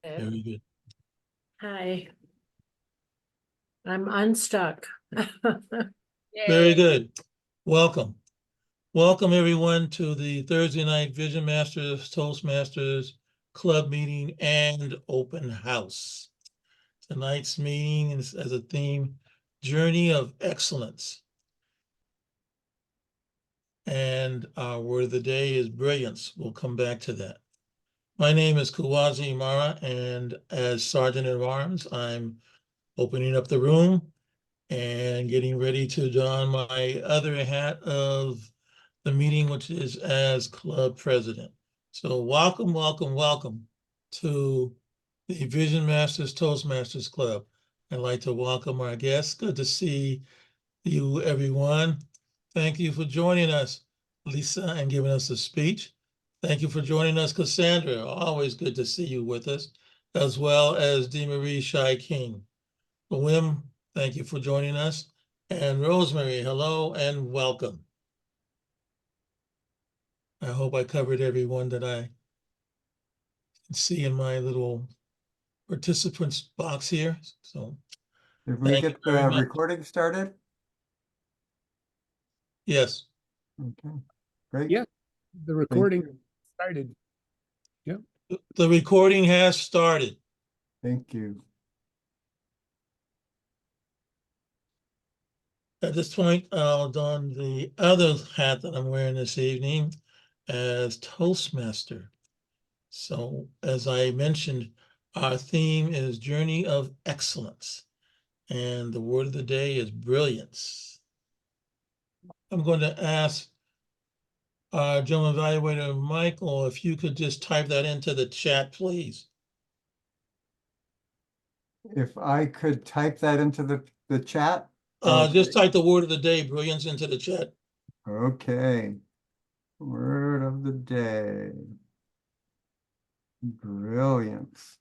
Very good. Hi. I'm unstuck. Very good. Welcome. Welcome everyone to the Thursday night Vision Masters, Toastmasters club meeting and open house. Tonight's meeting is as a theme, Journey of Excellence. And our word of the day is brilliance. We'll come back to that. My name is Kuwazi Imara, and as Sergeant at Arms, I'm opening up the room and getting ready to don my other hat of the meeting, which is as club president. So welcome, welcome, welcome to the Vision Masters Toastmasters Club. I'd like to welcome our guests. Good to see you, everyone. Thank you for joining us, Lisa, and giving us a speech. Thank you for joining us, Cassandra. Always good to see you with us, as well as DeMarie Shai King. Wim, thank you for joining us. And Rosemary, hello and welcome. I hope I covered everyone that I can see in my little participants box here. So Did we get the very much. recording started? Yes, Okay, great. Yeah, the recording started. Yep. the recording has started. Thank you. At this point, I'll don the other hat that I'm wearing this evening as Toastmaster. So as I mentioned, our theme is Journey of Excellence, and the word of the day is brilliance. I'm going to ask our general evaluator, Michael, if you could just type that into the chat, please. If I could type that into the chat? Okay. Just type the word of the day, brilliance, into the chat. Okay. Word of the day. Brilliance.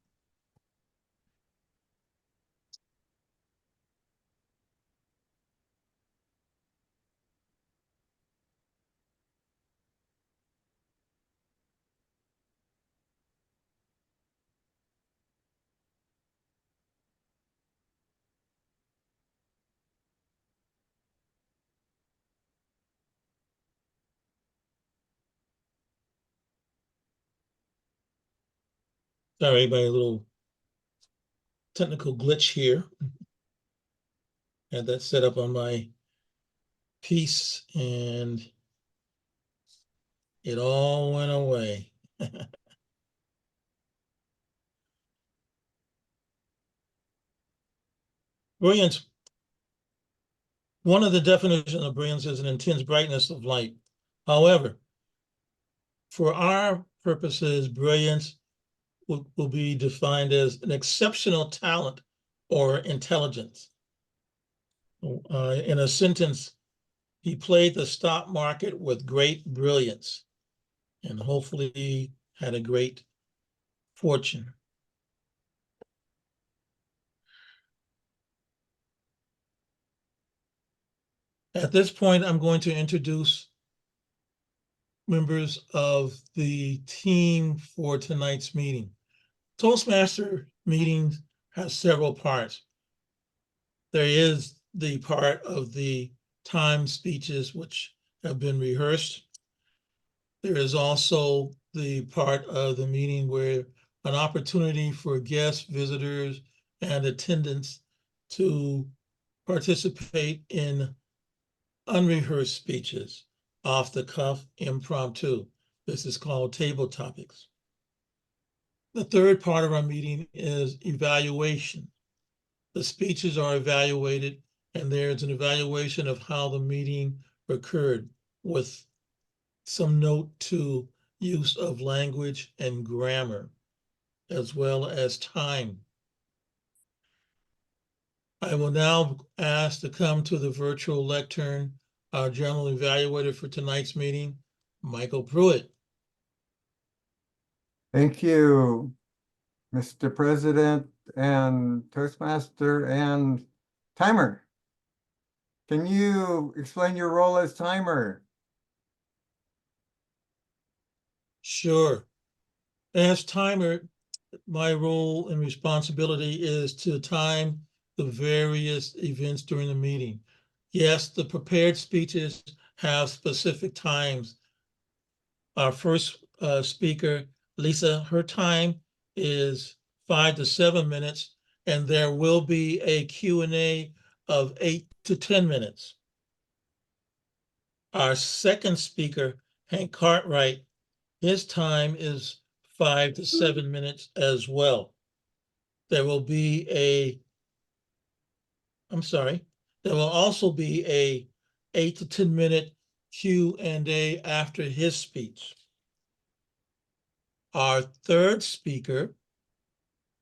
Sorry about a little technical glitch here. Had that set up on my piece and it all went away. Brilliance. One of the definitions of brilliance is an intense brightness of light. However, for our purposes, brilliance will be defined as an exceptional talent or intelligence. In a sentence, he played the stock market with great brilliance and hopefully had a great fortune. At this point, I'm going to introduce members of the team for tonight's meeting. Toastmaster meetings has several parts. There is the part of the timed speeches which have been rehearsed. There is also the part of the meeting where an opportunity for guests, visitors, and attendants to participate in unrehearsed speeches, off the cuff, impromptu. This is called table topics. The third part of our meeting is evaluation. The speeches are evaluated and there's an evaluation of how the meeting occurred with some note to use of language and grammar, as well as time. I will now ask to come to the virtual lectern our general evaluator for tonight's meeting, Michael Pruitt. Thank you, Mr. President and Toastmaster and Timer. Can you explain your role as Timer? Sure. As Timer, my role and responsibility is to time the various events during the meeting. Yes, the prepared speeches have specific times. Our first speaker, Leesa, her time is 5 to 7 minutes, and there will be a Q&A of 8 to 10 minutes. Our second speaker, Hank Cartwright, his time is 5 to 7 minutes as well. There will be there will also be a 8 to 10 minute Q&A after his speech. Our third speaker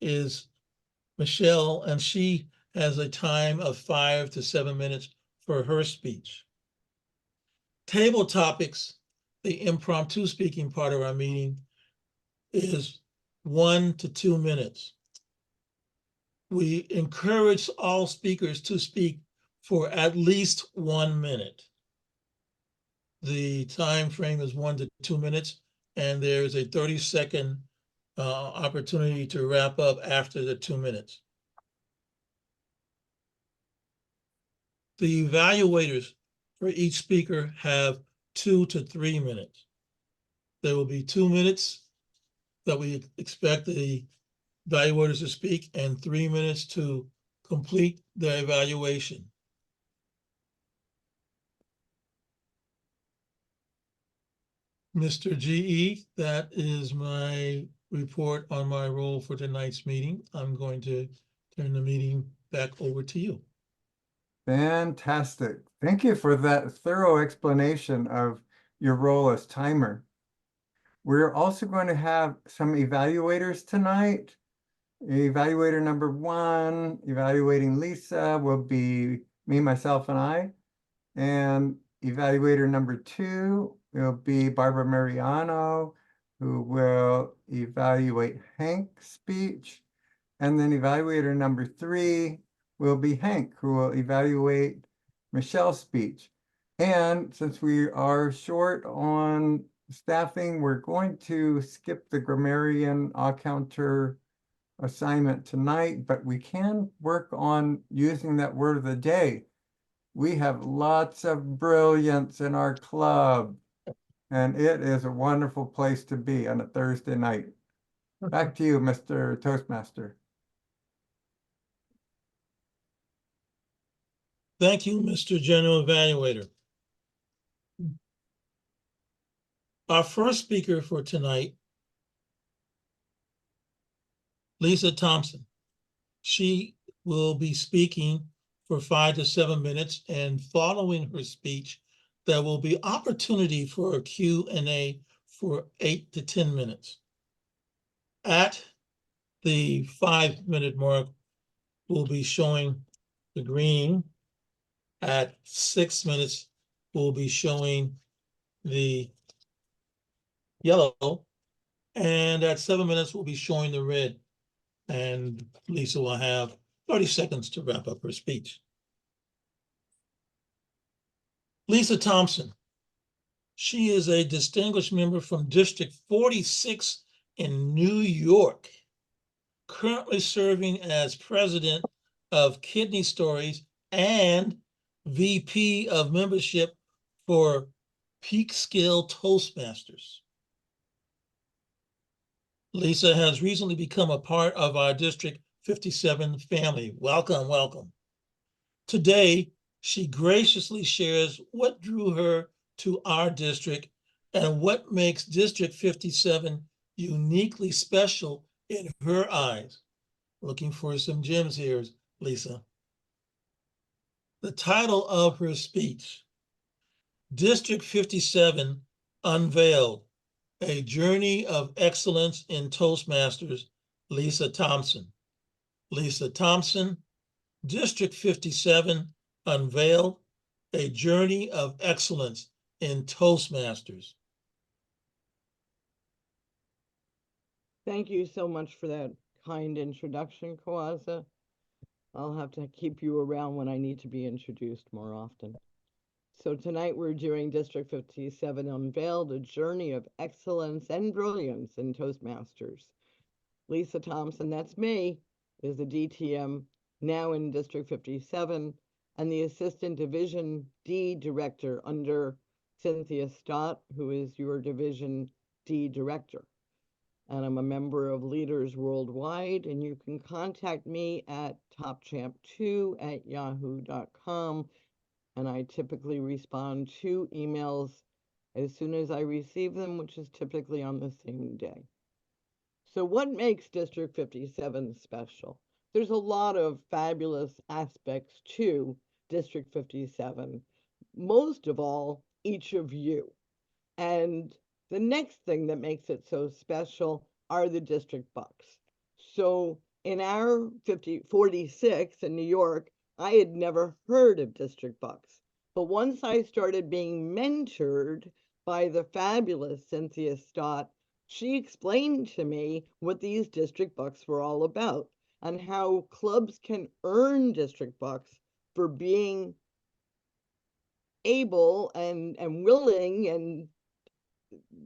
is Michele, and she has a time of 5 to 7 minutes for her speech. Table topics, the impromptu speaking part of our meeting, is 1 to 2 minutes. We encourage all speakers to speak for at least 1 minute. The time frame is 1 to 2 minutes, and there's a 30-second opportunity to wrap up after the 2 minutes. The evaluators for each speaker have 2 to 3 minutes. There will be 2 minutes that we expect the evaluators to speak and 3 minutes to complete their evaluation. Mr. GE, that is my report on my role for tonight's meeting. I'm going to turn the meeting back over to you. Fantastic. Thank you for that thorough explanation of your role as timer. We're also going to have some evaluators tonight. Evaluator number 1, evaluating Leesa, will be me, myself, and I. And evaluator number 2 will be Barbara Mariano, who will evaluate Hank's speech. And then evaluator number 3 will be Hank, who will evaluate Michele's speech. And since we are short on staffing, we're going to skip the grammarian counter assignment tonight, but we can work on using that word of the day. We have lots of brilliance in our club, and it is a wonderful place to be on a Thursday night. Back to you, Mr. Toastmaster. Thank you, Mr. General Evaluator. Our first speaker for tonight, Leesa Thompson. She will be speaking for 5 to 7 minutes, and following her speech, there will be opportunity for a Q&A for 8 to 10 minutes. At the 5-minute mark, we'll be showing the green. At 6 minutes, we'll be showing the yellow, and at 7 minutes, we'll be showing the red. And Leesa will have 30 seconds to wrap up her speech. Leesa Thompson. She is a distinguished member from District 46 in New York, currently serving as president of Kidney Stories and VP of membership for Peak Skill Toastmasters. Leesa has recently become a part of our District 57 family. Welcome, welcome. Today, she graciously shares what drew her to our district and what makes District 57 uniquely special in her eyes. Looking for some gems here, Leesa. The title of her speech, District 57 Unveiled, A Journey of Excellence in Toastmasters, Leesa Thompson. Leesa Thompson, District 57 Unveiled, A Journey of Excellence in Toastmasters. Thank you so much for that kind introduction, Kawaza. I'll have to keep you around when I need to be introduced more often. So tonight we're doing District 57 Unveiled, A Journey of Excellence and Brilliance in Toastmasters. Leesa Thompson, that's me, is the DTM now in District 57, and the Assistant Division D Director under Cynthia Stott, who is your Division D Director. And I'm a member of Leaders Worldwide, and you can contact me at topchamp2@yahoo.com, and I typically respond to emails as soon as I receive them, which is typically on the same day. So what makes District 57 special? There's a lot of fabulous aspects to District 57. Most of all, each of you. And the next thing that makes it so special are the district bucks. So in our 46 in New York, I had never heard of district bucks. But once I started being mentored by the fabulous Cynthia Stott, she explained to me what these district bucks were all about and how clubs can earn district bucks for being able and willing and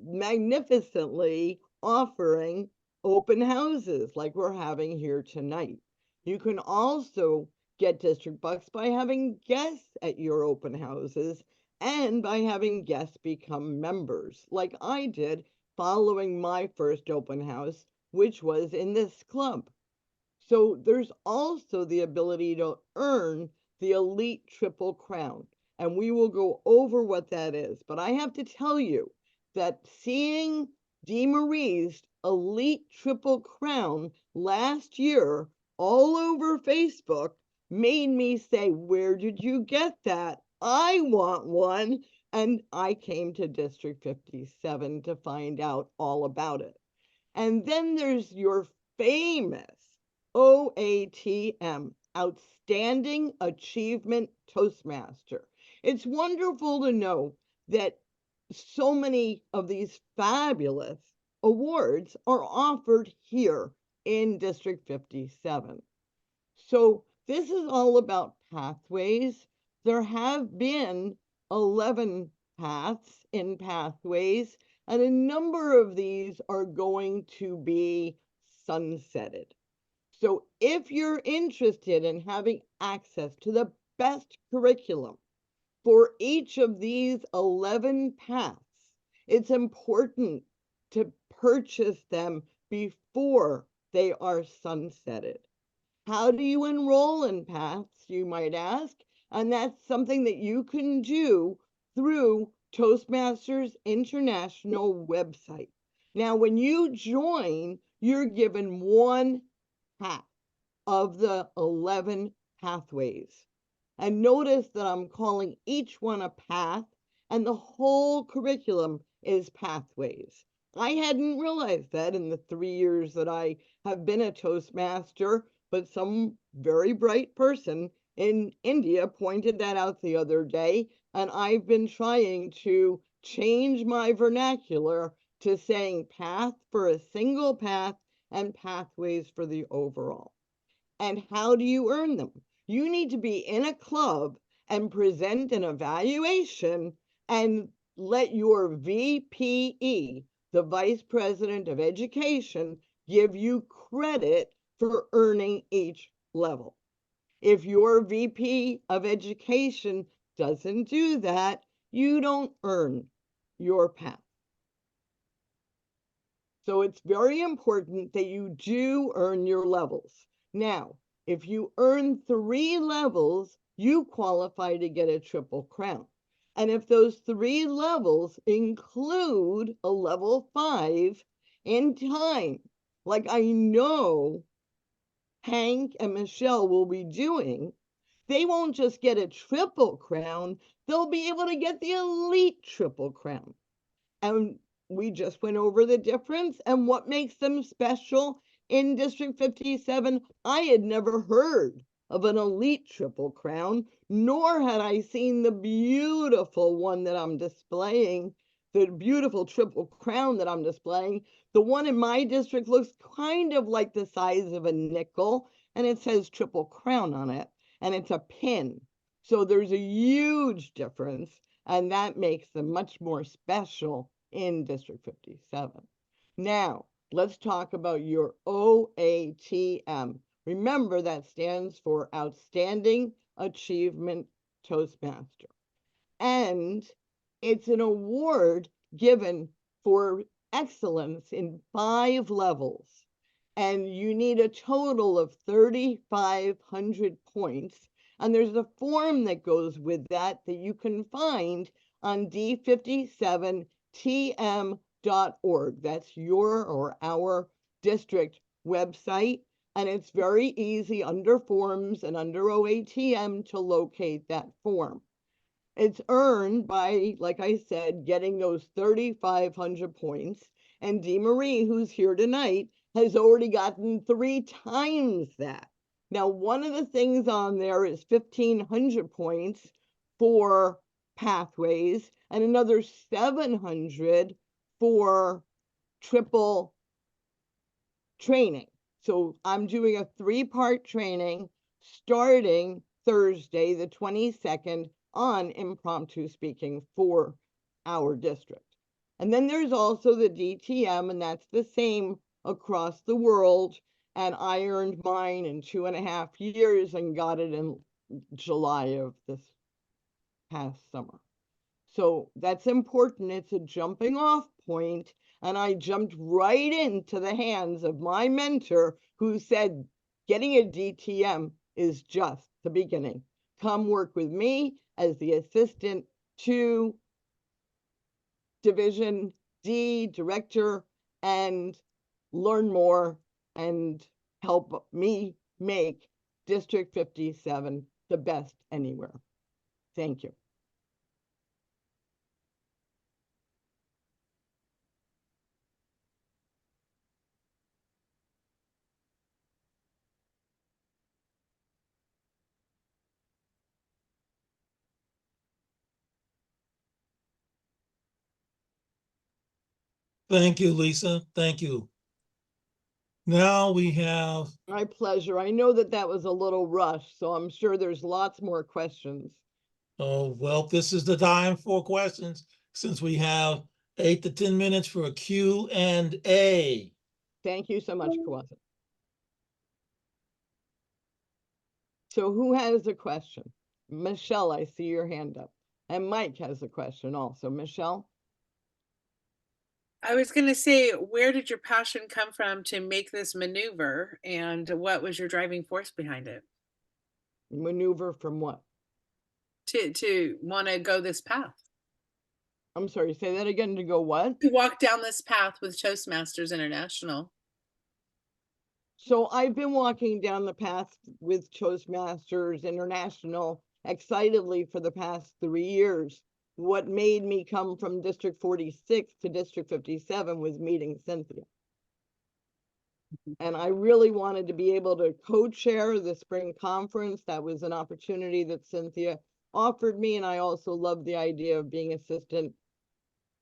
magnificently offering open houses like we're having here tonight. You can also get district bucks by having guests at your open houses and by having guests become members, like I did following my first open house, which was in this club. So there's also the ability to earn the Elite Triple Crown, and we will go over what that is. But I have to tell you that seeing DeMarie's Elite Triple Crown last year all over Facebook made me say, where did you get that? I want one. And I came to District 57 to find out all about it. And then there's your famous OATM, Outstanding Achievement Toastmaster. It's wonderful to know that so many of these fabulous awards are offered here in District 57. So this is all about pathways. There have been 11 paths in pathways, and a number of these are going to be sunsetted. So if you're interested in having access to the best curriculum for each of these 11 paths, it's important to purchase them before they are sunsetted. How do you enroll in paths, you might ask? And that's something that you can do through Toastmasters International website. Now, when you join, you're given one path of the 11 pathways. And notice that I'm calling each one a path, and the whole curriculum is pathways. I hadn't realized that in the 3 years that I have been a Toastmaster, but some very bright person in India pointed that out the other day, and I've been trying to change my vernacular to saying path for a single path and pathways for the overall. And how do you earn them? You need to be in a club and present an evaluation and let your VPE, the Vice President of Education, give you credit for earning each level. If your VP of Education doesn't do that, you don't earn your path. So it's very important that you do earn your levels. Now, if you earn 3 levels, you qualify to get a triple crown. And if those 3 levels include a level 5 in time, like I know Hank and Michele will be doing, they won't just get a triple crown, they'll be able to get the Elite Triple Crown. And we just went over the difference and what makes them special in District 57. I had never heard of an Elite Triple Crown, nor had I seen the beautiful one that I'm displaying, the beautiful Triple Crown that I'm displaying. The one in my district looks kind of like the size of a nickel, and it says Triple Crown on it, and it's a pin. So there's a huge difference, and that makes them much more special in District 57. Now, let's talk about your OATM. Remember, that stands for Outstanding Achievement Toastmaster. And it's an award given for excellence in 5 levels. And you need a total of 3,500 points. And there's a form that goes with that you can find on d57tm.org. That's your or our district website. And it's very easy under forms and under OATM to locate that form. It's earned by, like I said, getting those 3,500 points. And Dee Marie, who's here tonight, has already gotten 3 times that. Now, one of the things on there is 1,500 points for pathways and another 700 for triple training. So I'm doing a 3-part training starting Thursday, the 22nd, on impromptu speaking for our district. And then there's also the DTM, and that's the same across the world. And I earned mine in 2.5 years and got it in July of this past summer. So that's important. It's a jumping off point. And I jumped right into the hands of my mentor, who said, getting a DTM is just the beginning. Come work with me as the assistant to Division D director and learn more and help me make District 57 the best anywhere. Thank you. Thank you, Leesa. Thank you. Now we have, My pleasure. I know that that was a little rushed, so I'm sure there's lots more questions. oh, well, this is the time for questions, since we have 8 to 10 minutes for a Q&A. Thank you so much, Kawasa. So who has a question? Michelle, I see your hand up. And Mike has a question also. Michelle? I was going to say, where did your passion come from to make this maneuver, and what was your driving force behind it? Maneuver from what? To want to go this path, I'm sorry, say that again. To go what? to walk down this path with Toastmasters International. So I've been walking down the path with Toastmasters International excitedly for the past 3 years. What made me come from District 46 to District 57 was meeting Cynthia. And I really wanted to be able to co-chair the spring conference. That was an opportunity that Cynthia offered me. And I also loved the idea of being assistant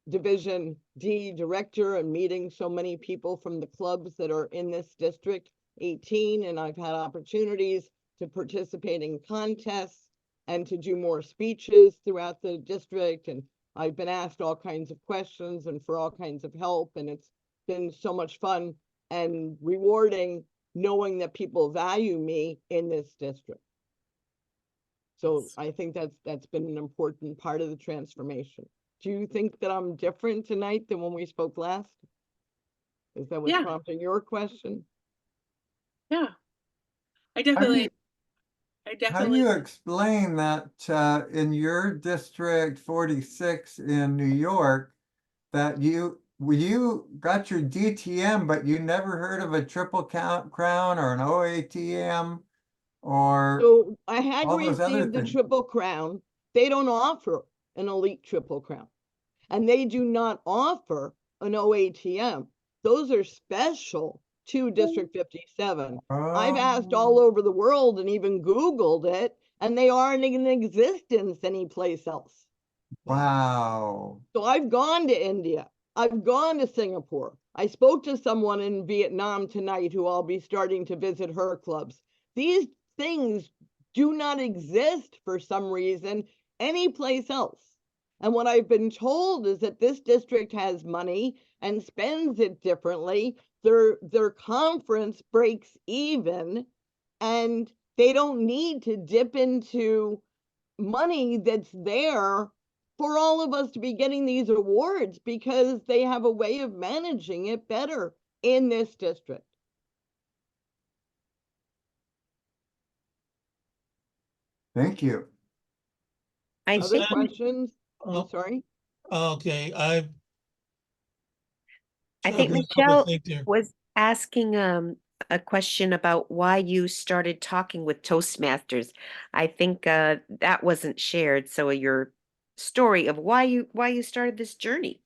Division D director and meeting so many people from the clubs that are in this district, 18. And I've had opportunities to participate in contests and to do more speeches throughout the district. And I've been asked all kinds of questions and for all kinds of help. And it's been so much fun and rewarding knowing that people value me in this district. So I think that's been an important part of the transformation. Do you think that I'm different tonight than when we spoke last? Is that what's Yeah. prompting your question? Yeah, I How do you, definitely. explain that in your District 46 in New York, that you got your DTM, but you never heard of a triple crown or an OATM or So I had all those other received the things? Triple Crown. They don't offer an elite Triple Crown. And they do not offer an OATM. Those are special to District 57. I've asked all over the world and even Googled it, and they aren't in existence anyplace else. Wow. So I've gone to India. I've gone to Singapore. I spoke to someone in Vietnam tonight who I'll be starting to visit her clubs. These things do not exist for some reason anyplace else. And what I've been told is that this district has money and spends it differently their conference breaks even, and they don't need to dip into money that's there for all of us to be getting these awards, because they have a way of managing it better in this district. Thank you. I Other think, questions? Oh, I'm sorry. okay, I think there's a couple of Michelle things here. was asking a question about why you started talking with Toastmasters. I think that wasn't shared. So your story of why you started this journey.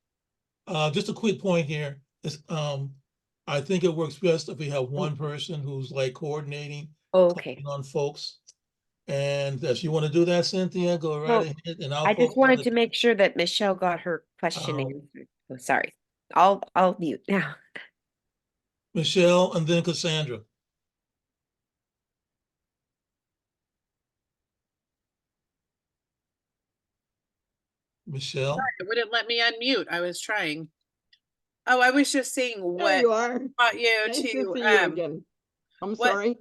Just a quick point here is, I think it works best if we have one person who's like coordinating, Okay. calling on folks. And if you want to do that, Cynthia, go right No, ahead, and I'll I just focus on wanted the, to make sure that Michelle got her question Um, answered. Oh, sorry. I'll mute now. Michelle and then Cassandra. Michelle, It wouldn't let me unmute. I was trying. Oh, I was just saying There what you are. brought you Nice to to see you again. I'm what sorry.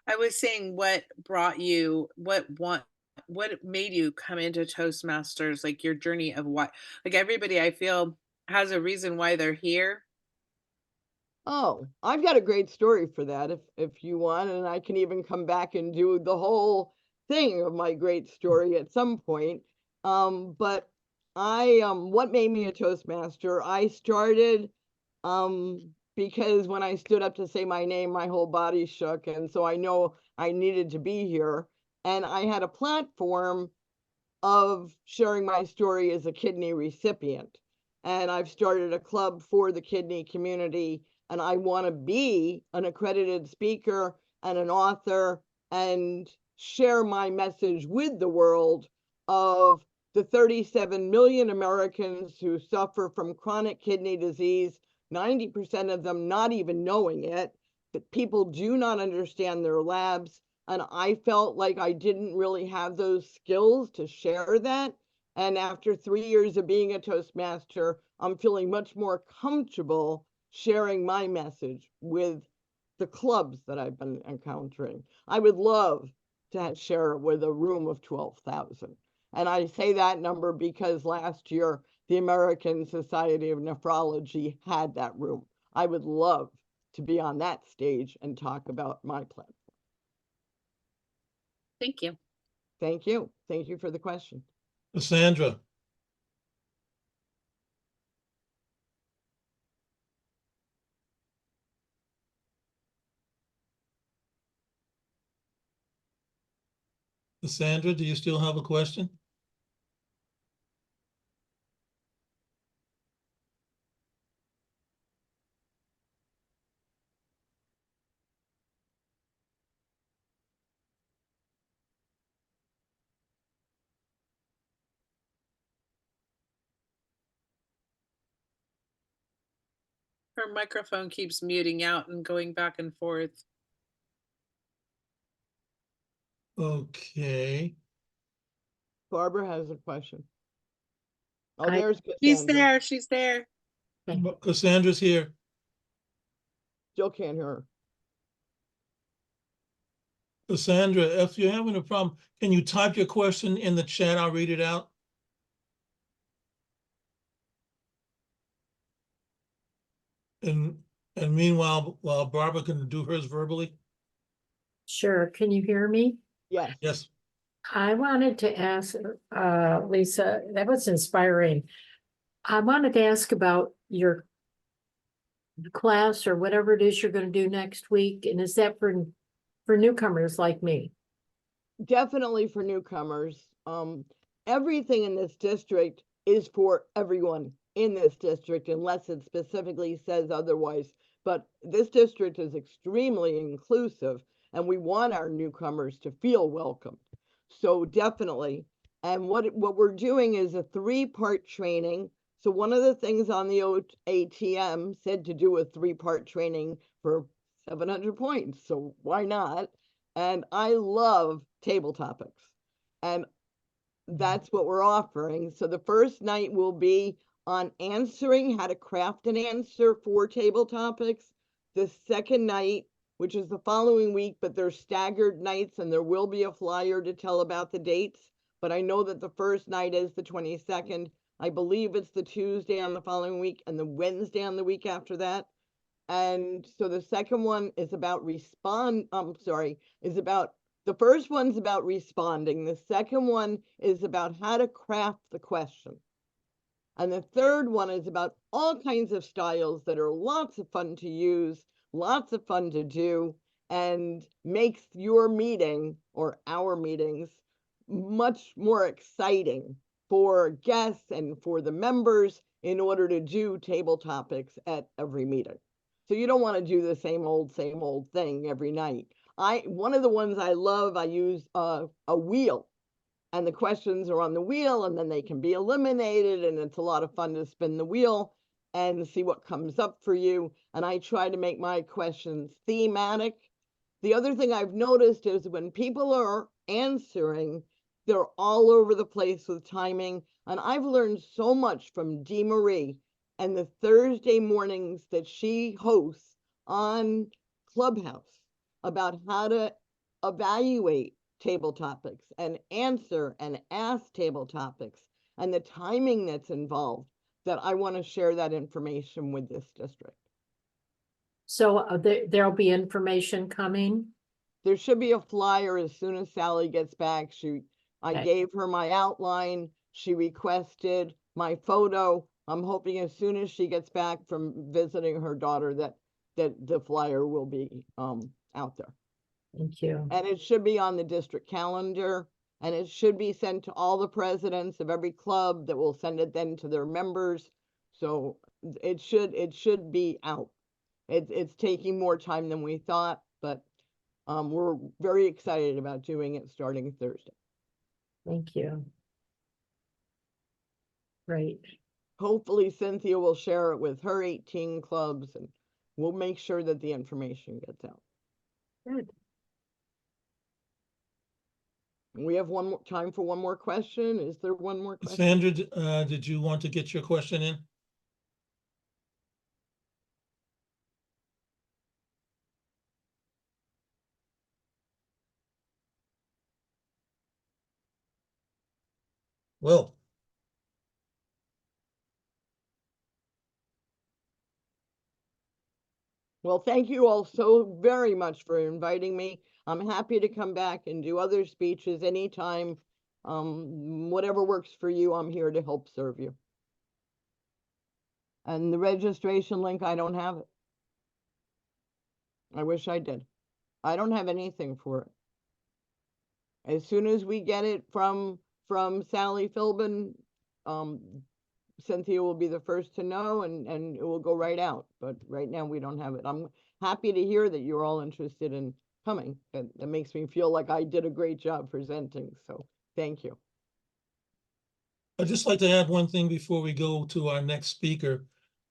I was saying what brought you, what made you come into Toastmasters, like your journey of why, like everybody I feel has a reason why they're here. Oh, I've got a great story for that if you want, and I can even come back and do the whole thing of my great story at some point. But what made me a Toastmaster? I started because when I stood up to say my name, my whole body shook, and so I know I needed to be here. And I had a platform of sharing my story as a kidney recipient. And I've started a club for the kidney community, and I want to be an accredited speaker and an author and share my message with the world of the 37 million Americans who suffer from chronic kidney disease, 90% of them not even knowing it, that people do not understand their labs. And I felt like I didn't really have those skills to share that. And after 3 years of being a Toastmaster, I'm feeling much more comfortable sharing my message with the clubs that I've been encountering. I would love to share it with a room of 12,000. And I say that number because last year, the American Society of Nephrology had that room. I would love to be on that stage and talk about my platform. Thank you. Thank you. Thank you for the question. Cassandra. Cassandra, do you still have a question? Her microphone keeps muting out and going back and forth. Okay. Barbara has a question. Oh, I- there's She's Cassandra. there. She's there. Cassandra's here. Still can't hear her. Cassandra, if you're having a problem, can you type your question in the chat? I'll read it out. And meanwhile, while Barbara can do hers verbally. Sure. Can you hear me? Yes. Yes. I wanted to ask, Leesa, that was inspiring. I wanted to ask about your class or whatever it is you're going to do next week. And is that for newcomers like me? Definitely for newcomers. Everything in this district is for everyone in this district, unless it specifically says otherwise. But this district is extremely inclusive, and we want our newcomers to feel welcome. So definitely. And what we're doing is a 3-part training. So one of the things on the ATM said to do a 3-part training for 700 points. So why not? And I love table topics. And that's what we're offering. So the first night will be on answering, how to craft an answer for table topics. The second night, which is the following week, but they're staggered nights and there will be a flyer to tell about the dates. But I know that the first night is the 22nd. I believe it's the Tuesday on the following week and the Wednesday on the week after that. And so the second one is about the first one's about responding. The second one is about how to craft the question. And the third one is about all kinds of styles that are lots of fun to use, lots of fun to do, and makes your meeting or our meetings much more exciting for guests and for the members in order to do table topics at every meeting. So you don't want to do the same old thing every night. One of the ones I love, I use a wheel, and the questions are on the wheel and then they can be eliminated, and it's a lot of fun to spin the wheel and see what comes up for you. And I try to make my questions thematic. The other thing I've noticed is when people are answering, they're all over the place with timing. And I've learned so much from Dee Marie and the Thursday mornings that she hosts on Clubhouse about how to evaluate table topics and answer and ask table topics and the timing that's involved, that I want to share that information with this district. So there'll be information coming? There should be a flyer as soon as Sally gets back. I Okay. gave her my outline. She requested my photo. I'm hoping as soon as she gets back from visiting her daughter that the flyer will be out there. Thank you. And it should be on the district calendar, and it should be sent to all the presidents of every club that will send it then to their members. So it should be out. It's taking more time than we thought, but we're very excited about doing it starting Thursday. Thank you. Great. Hopefully Cynthia will share it with her 18 clubs, and we'll make sure that the information gets out. Good. We have time for one more question. Is there one more question? Sandra, did you want to get your question in? Well, Well, thank you all so very much for inviting me. I'm happy to come back and do other speeches anytime. Whatever works for you, I'm here to help serve you. And the registration link, I don't have it. I wish I did. I don't have anything for it. As soon as we get it from Sally Philbin, Cynthia will be the first to know, and it will go right out. But right now we don't have it. I'm happy to hear that you're all interested in coming. That makes me feel like I did a great job presenting. So thank you. I'd just like to add one thing before we go to our next speaker.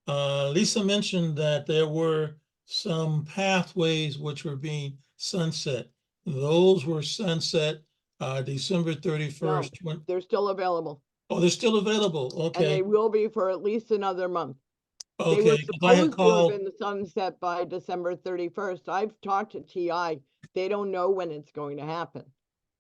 Leesa mentioned that there were some pathways which were being sunset. Those were sunset December 31st. No, they're still available. Oh, they're still available. And Okay. they will be for at least another month. They were Okay. 'Cause I had supposed to have called. been sunset by December 31st. I've talked to TI. They don't know when it's going to happen.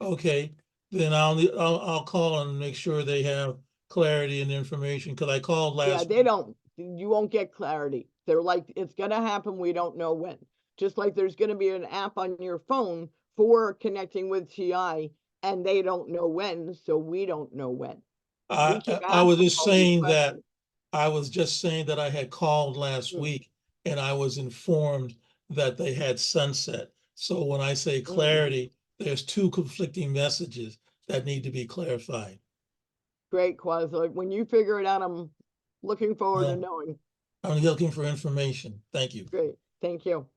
Okay, then I'll call and make sure they have clarity and information, because I called Yeah, last. they don't. You won't get clarity. They're like, it's gonna happen, we don't know when. Just like there's gonna be an app on your phone for connecting with TI, and they don't know when, so we don't know when. We keep I was asking just all these saying that, questions. I was just saying that I had called last Mm. week and I was informed that they had sunset. So when I say Mm. clarity, there's two conflicting messages that need to be clarified. Great, Quasi. When you figure it out, I'm looking forward to Well, knowing. I'm looking for information. Thank you. Great, thank you.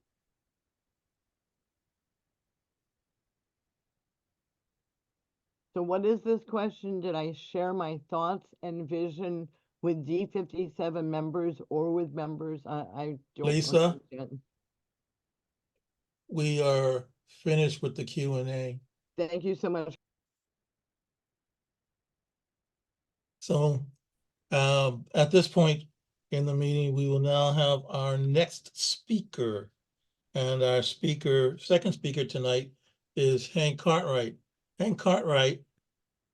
So what is this question? Did I share my thoughts and vision with D57 members or with members? I don't Leesa? understand. We are finished with the Q&A. Thank you so much. So at this point in the meeting, we will now have our next speaker. And our second speaker tonight is Hank Cartwright. Hank Cartwright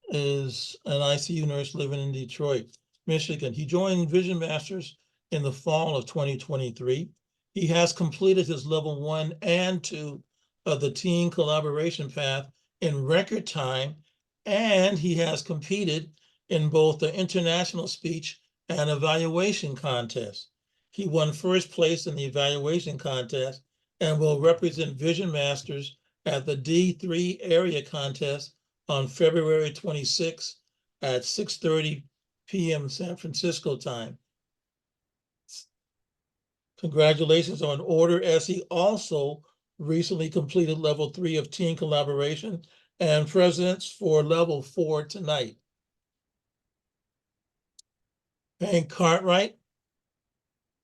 is an ICU nurse living in Detroit, Michigan. He joined Vision Masters in the fall of 2023. He has completed his level 1 and 2 of the team collaboration path in record time, and he has competed in both the international speech and evaluation contest. He won first place in the evaluation contest and will represent Vision Masters at the D3 area contest on February 26th at 6:30 p.m. San Francisco time. Congratulations are in order, as he also recently completed level 3 of team collaboration and presents for level 4 tonight. Hank Cartwright,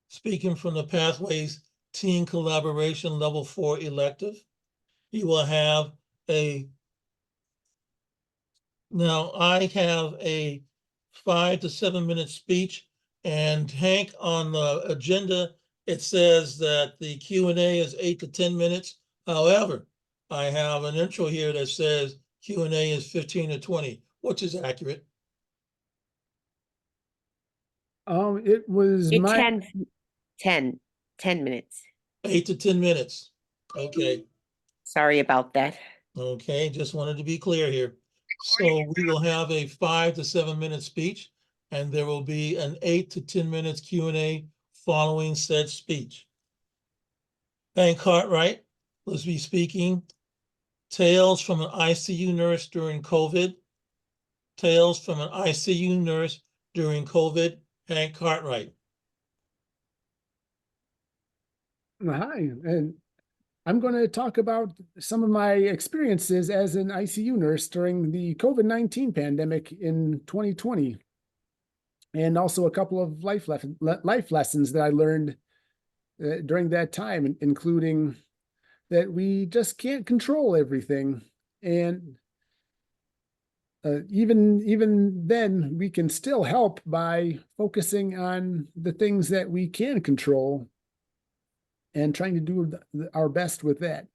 speaking from the Pathways Team Collaboration Level 4 elective. He will have now I have a 5 to 7 minute speech, and Hank, on the agenda, it says that the Q&A is 8 to 10 minutes. However, I have an intro here that says Q&A is 15 to 20, which is accurate. It was It's my 10 minutes. 8 to 10 minutes. Okay. Sorry about that. Okay, just wanted to be clear here. So we will have a 5 to 7 minute speech, and there will be an 8 to 10 minutes Q&A following said speech. Hank Cartwright will be speaking Tales from an ICU Nurse During COVID. Tales from an ICU Nurse During COVID, Hank Cartwright. Hi, and I'm going to talk about some of my experiences as an ICU nurse during the COVID-19 pandemic in 2020, and also a couple of life lessons that I learned during that time, including that we just can't control everything, and even then, we can still help by focusing on the things that we can control and trying to do our best with that.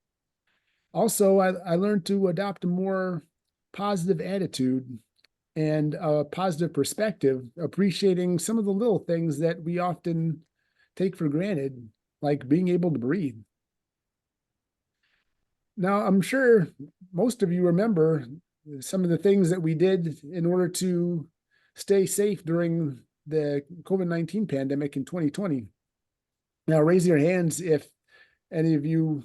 Also, I learned to adopt a more positive attitude and a positive perspective, appreciating some of the little things that we often take for granted, like being able to breathe. Now, I'm sure most of you remember some of the things that we did in order to stay safe during the COVID-19 pandemic in 2020. Now, raise your hands if any of you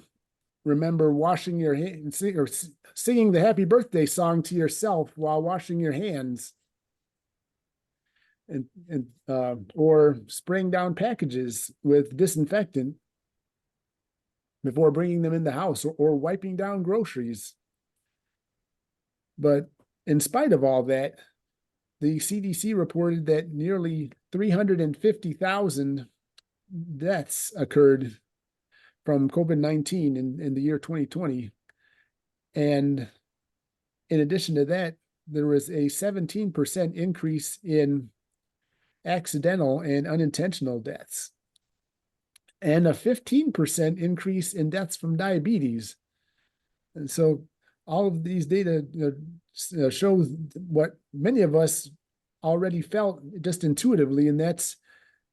remember washing your hands or singing the happy birthday song to yourself while washing your hands, and or spraying down packages with disinfectant before bringing them in the house, or wiping down groceries. But in spite of all that, the CDC reported that nearly 350,000 deaths occurred from COVID-19 in the year 2020. And in addition to that, there was a 17% increase in accidental and unintentional deaths, and a 15% increase in deaths from diabetes. And so all of these data show what many of us already felt just intuitively, and that's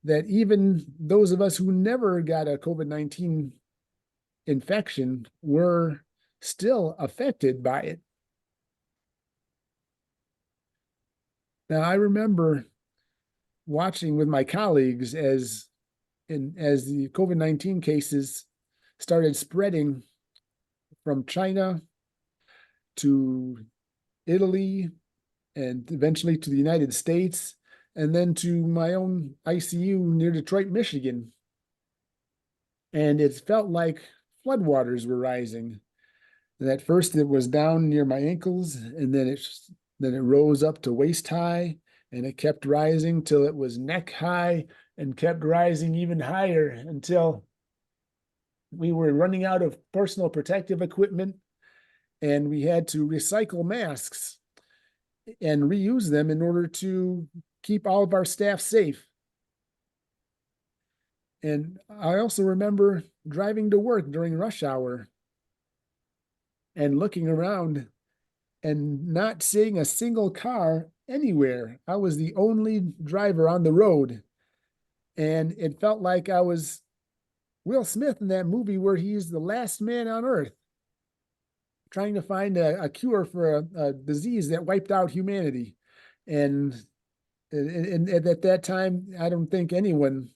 that even those of us who never got a COVID-19 infection were still affected by it. Now, I remember watching with my colleagues as the COVID-19 cases started spreading from China to Italy and eventually to the United States, and then to my own ICU near Detroit, Michigan. And it felt like floodwaters were rising. And at first it was down near my ankles, and then it rose up to waist high, and it kept rising till it was neck high, and kept rising even higher until we were running out of personal protective equipment, and we had to recycle masks and reuse them in order to keep all of our staff safe. And I also remember driving to work during rush hour and looking around and not seeing a single car anywhere. I was the only driver on the road. And it felt like I was Will Smith in that movie where he's the last man on earth, trying to find a cure for a disease that wiped out humanity. And at that time, I don't think anyone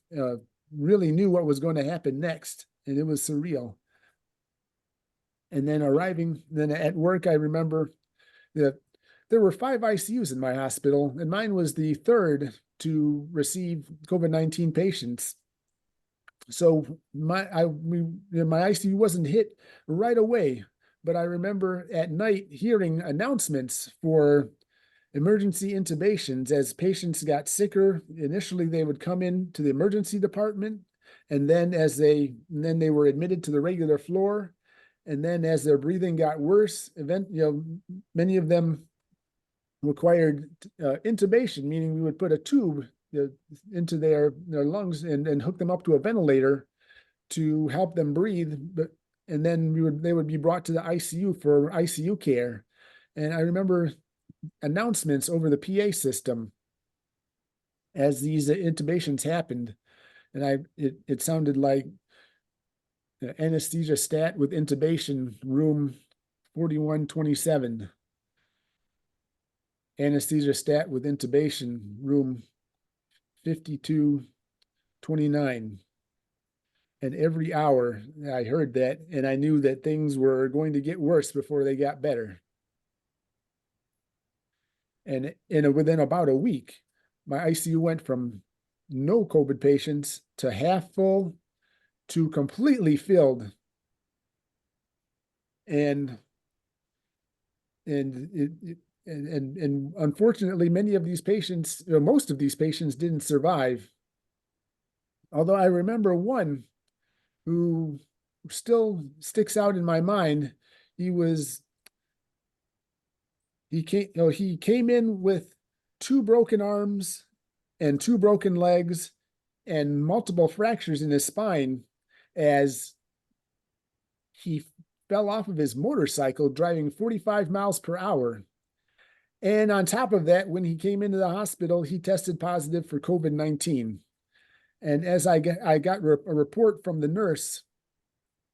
really knew what was going to happen next. And it was surreal. And then then at work, I remember that there were 5 ICUs in my hospital, and mine was the third to receive COVID-19 patients. So my ICU wasn't hit right away, but I remember at night hearing announcements for emergency intubations as patients got sicker. Initially, they would come in to the emergency department, and then they were admitted to the regular floor. And then as their breathing got worse, many of them required intubation, meaning we would put a tube into their lungs and hook them up to a ventilator to help them breathe. And then they would be brought to the ICU for ICU care. And I remember announcements over the PA system as these intubations happened. And it sounded like anesthesia stat with intubation, room 4127. Anesthesia stat with intubation, room 5229. And every hour I heard that, and I knew that things were going to get worse before they got better. And within about a week, my ICU went from no COVID patients to half full to completely filled. And unfortunately, many of these patients, most of these patients didn't survive. Although I remember one who still sticks out in my mind. He came in with 2 broken arms and 2 broken legs and multiple fractures in his spine as he fell off of his motorcycle driving 45 miles per hour. And on top of that, when he came into the hospital, he tested positive for COVID-19. And as I got a report from the nurse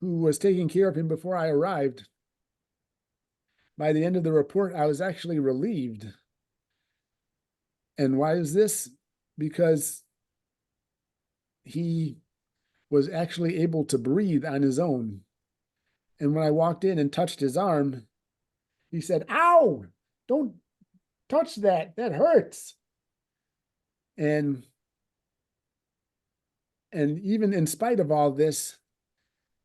who was taking care of him before I arrived, by the end of the report, I was actually relieved. And why is this? Because he was actually able to breathe on his own. And when I walked in and touched his arm, he said, "Ow, don't touch that. That hurts." And even in spite of all this,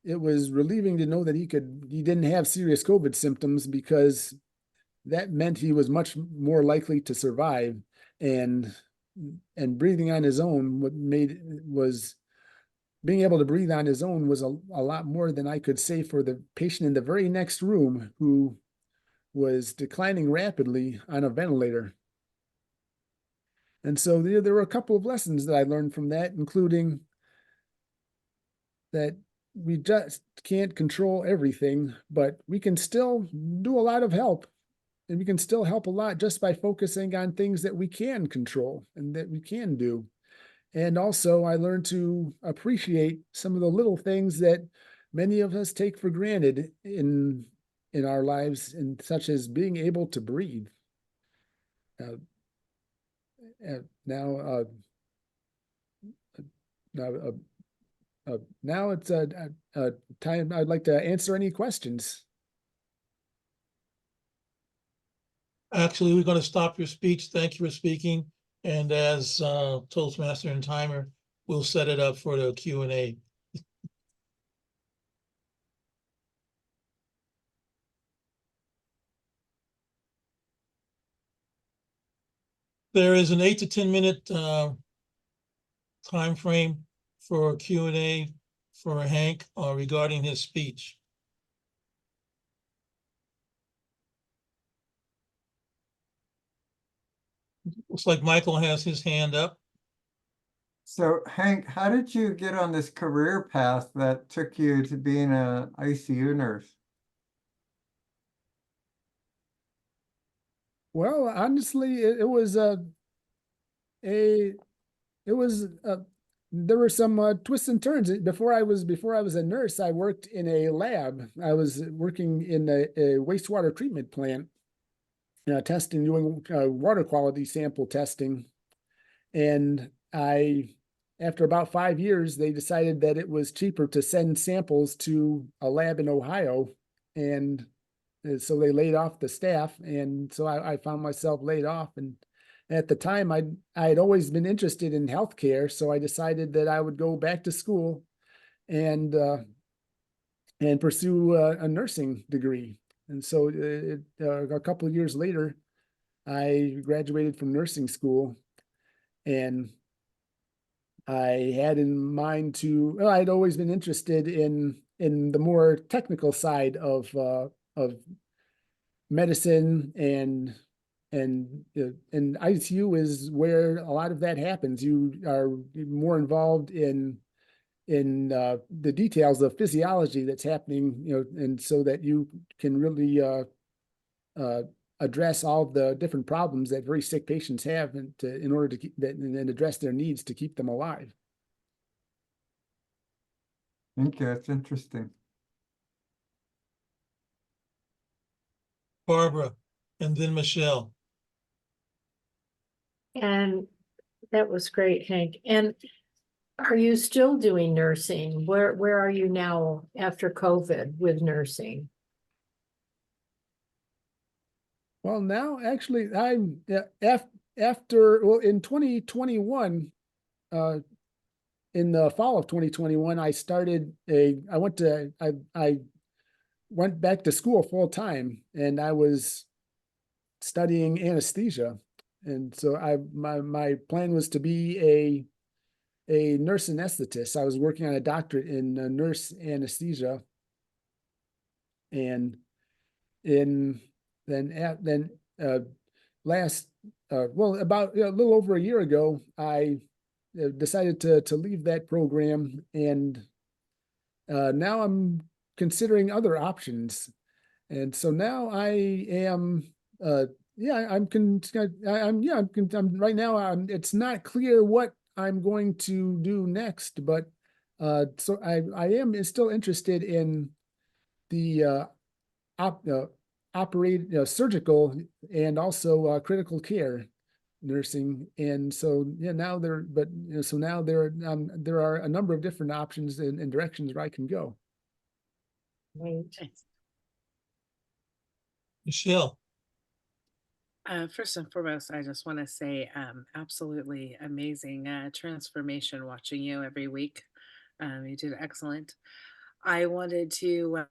it was relieving to know that he didn't have serious COVID symptoms, because that meant he was much more likely to survive. And breathing on his own, being able to breathe on his own was a lot more than I could say for the patient in the very next room who was declining rapidly on a ventilator. And so there were a couple of lessons that I learned from that, including that we just can't control everything, but we can still do a lot of help. And we can still help a lot just by focusing on things that we can control and that we can do. And also, I learned to appreciate some of the little things that many of us take for granted in our lives, and such as being able to breathe. Now it's a time I'd like to answer any questions. Actually, we're going to stop your speech. Thank you for speaking. And as Toastmaster and timer, we'll set it up for the Q&A. There is an 8 to 10 minute time frame for Q&A for Hank regarding his speech. Looks like Michael has his hand up. So Hank, how did you get on this career path that took you to being a ICU nurse? Well, honestly, it was a it was there were some twists and turns. Before I was a nurse, I worked in a lab. I was working in a wastewater treatment plant, testing, doing water quality sample testing. And after about 5 years, they decided that it was cheaper to send samples to a lab in Ohio. And so they laid off the staff. And so I found myself laid off. And at the time, I had always been interested in healthcare. So I decided that I would go back to school and pursue a nursing degree. And so a couple of years later, I graduated from nursing school, and I had in mind I'd always been interested in the more technical side of medicine, and ICU is where a lot of that happens. You are more involved in the details of physiology that's happening, and so that you can really address all the different problems that very sick patients have, and in order to keep that and address their needs to keep them alive. Thank you. That's interesting. Barbara, and then Michelle. And that was great, Hank. And are you still doing nursing? Where are you now after COVID with nursing? Well, now actually I'm in 2021, in the fall of 2021, I went back to school full time, and I was studying anesthesia. And so my plan was to be a nurse anesthetist. I was working on a doctorate in nurse anesthesia. And about a little over a year ago, I decided to leave that program, and now I'm considering other options. And so now I am right now it's not clear what I'm going to do next, but so I am still interested in the surgical and also critical care nursing. And so now there are a number of different options and directions where I can go. Right. Michelle. First and foremost, I just want to say absolutely amazing transformation watching you every week. You did excellent. I wanted to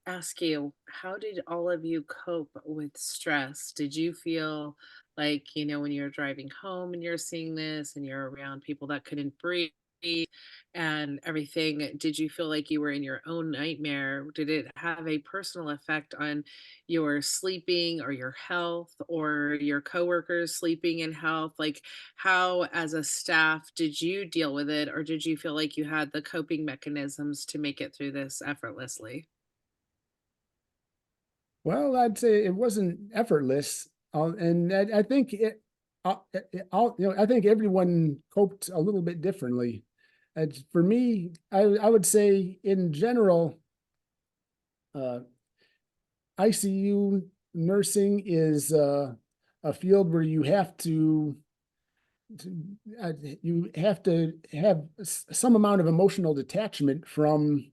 ask you, how did all of you cope with stress? Did you feel like, when you're driving home and you're seeing this and you're around people that couldn't breathe and everything, did you feel like you were in your own nightmare? Did it have a personal effect on your sleeping or your health or your coworkers sleeping and health? Like, how, as a staff, did you deal with it, or did you feel like you had the coping mechanisms to make it through this effortlessly? Well, I'd say it wasn't effortless, and I think I think everyone coped a little bit differently. For me, I would say in general, ICU nursing is a field where you have to have some amount of emotional detachment from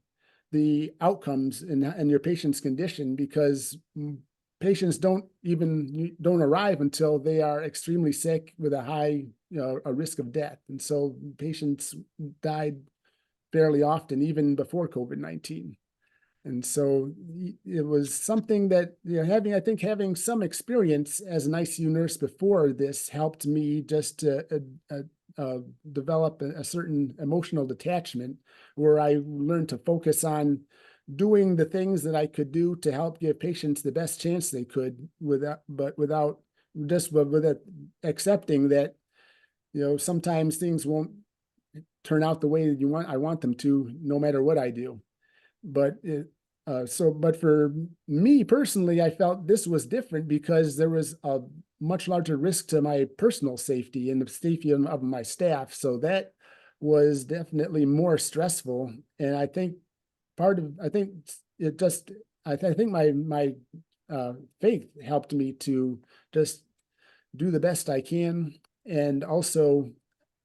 the outcomes and your patient's condition, because patients don't arrive until they are extremely sick with a risk of death. And so patients died fairly often, even before COVID-19. And so it was something that, having some experience as an ICU nurse before this helped me just to develop a certain emotional detachment, where I learned to focus on doing the things that I could do to help give patients the best chance they could, without accepting that, sometimes things won't turn out the way that I want them to, no matter what I do. But but for me personally, I felt this was different because there was a much larger risk to my personal safety and the safety of my staff. So that was definitely more stressful. And I think I think my faith helped me to just do the best I can. And also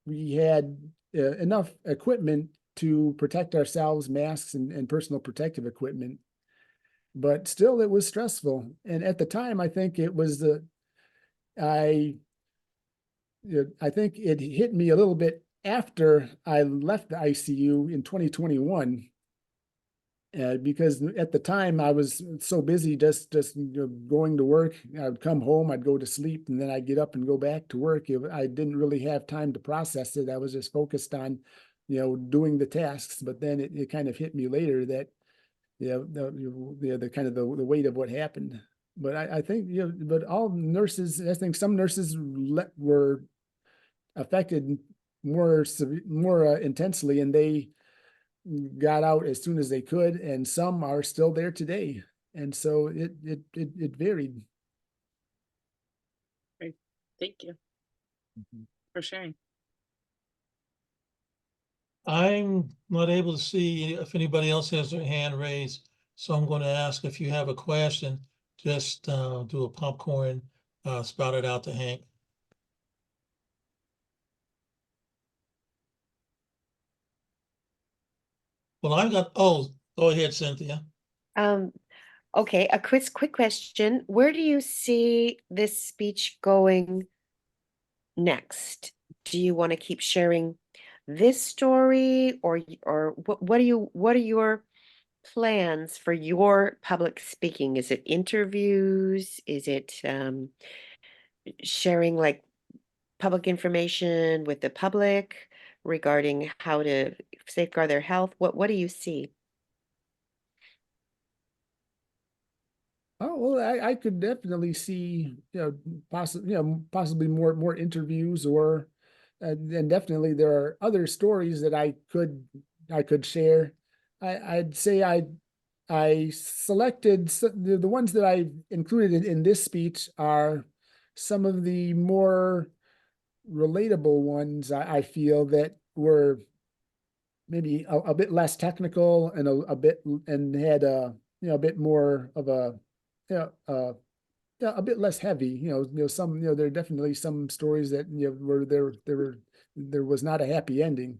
we had enough equipment to protect ourselves, masks and personal protective equipment. But still, it was stressful. And at the time, I think it was I think it hit me a little bit after I left the ICU in 2021. Because at the time I was so busy just going to work. I'd come home, I'd go to sleep, and then I'd get up and go back to work. I didn't really have time to process it. I was just focused on, doing the tasks. But then it kind of hit me later that, the kind of the weight of what happened. But I think, but all nurses, I think some nurses were affected more intensely, and they got out as soon as they could, and some are still there today. And so it varied. Great. Thank you for sharing. I'm not able to see if anybody else has their hand raised, so I'm going to ask if you have a question, just do a popcorn, spout it out to Hank. Well, go ahead, Cynthia. Okay, a quick question. Where do you see this speech going next? Do you want to keep sharing this story, or what are your plans for your public speaking? Is it interviews? Is it sharing like public information with the public regarding how to safeguard their health? What do you see? Oh, well, I could definitely see, possibly more interviews, or and definitely there are other stories that I could share. I'd say I selected the ones that I included in this speech are some of the more relatable ones. I feel that were maybe a bit less technical and a bit, and had a bit more of a a bit less heavy. Some, there are definitely some stories that where there was not a happy ending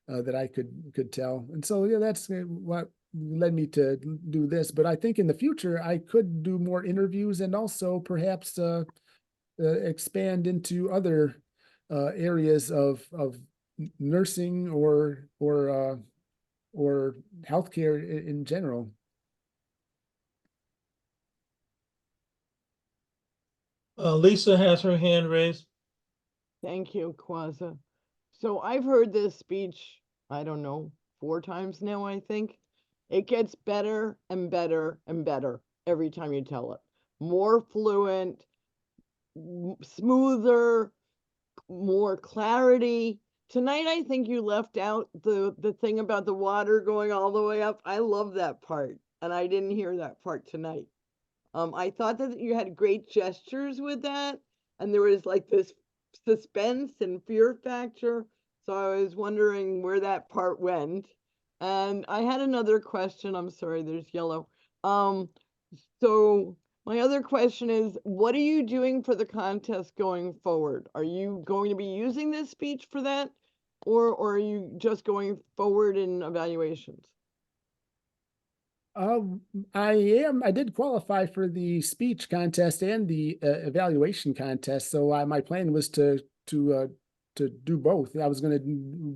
that I could tell. And so that's what led me to do this. But I think in the future I could do more interviews, and also perhaps expand into other areas of nursing or healthcare in general. Lisa has her hand raised. Thank you, Kwaza. So I've heard this speech, I don't know, 4 times now, I think. It gets better and better and better every time you tell it. More fluent, smoother, more clarity. Tonight, I think you left out the thing about the water going all the way up. I love that part, and I didn't hear that part tonight. I thought that you had great gestures with that, and there was like this suspense and fear factor. So I was wondering where that part went. And I had another question. I'm sorry, there's yellow. So my other question is, what are you doing for the contest going forward? Are you going to be using this speech for that, or are you just going forward in evaluations? I did qualify for the speech contest and the evaluation contest. So my plan was to do both. I was going to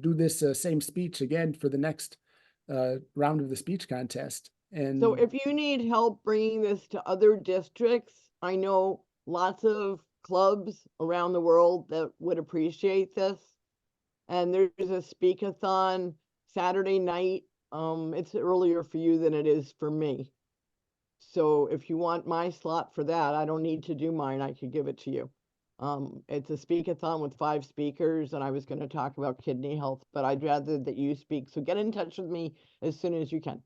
do this same speech again for the next round of the speech contest. And so if you need help bringing this to other districts, I know lots of clubs around the world that would appreciate this. And there's a speak-a-thon Saturday night. It's earlier for you than it is for me. So if you want my slot for that, I don't need to do mine. I could give it to you. It's a speak-a-thon with 5 speakers, and I was going to talk about kidney health, but I'd rather that you speak. So get in touch with me as soon as you can.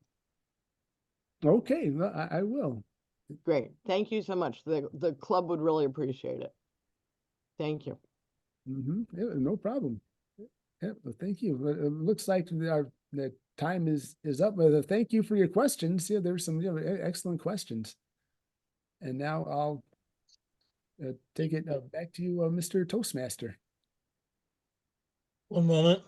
Okay, well, I will. Great. Thank you so much. The club would really appreciate it. Thank you. Yeah, no problem. Yeah, well, thank you. Well, it looks like the time is up. Thank you for your questions. Yeah, there's some excellent questions. And now I'll take it back to you, Mr. Toastmaster. One moment.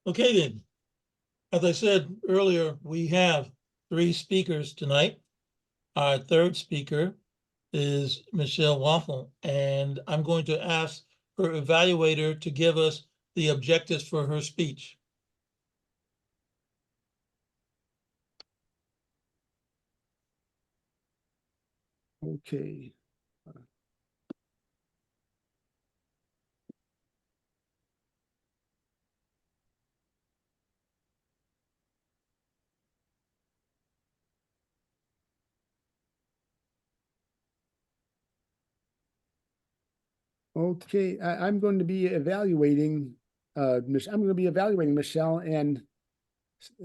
Okay, then. As I said earlier, we have 3 speakers tonight. Our third speaker is Michele Waufle, and I'm going to ask her evaluator to give us the objectives for her speech. Okay. Okay, I'm going to be evaluating I'm going to be evaluating Michele, and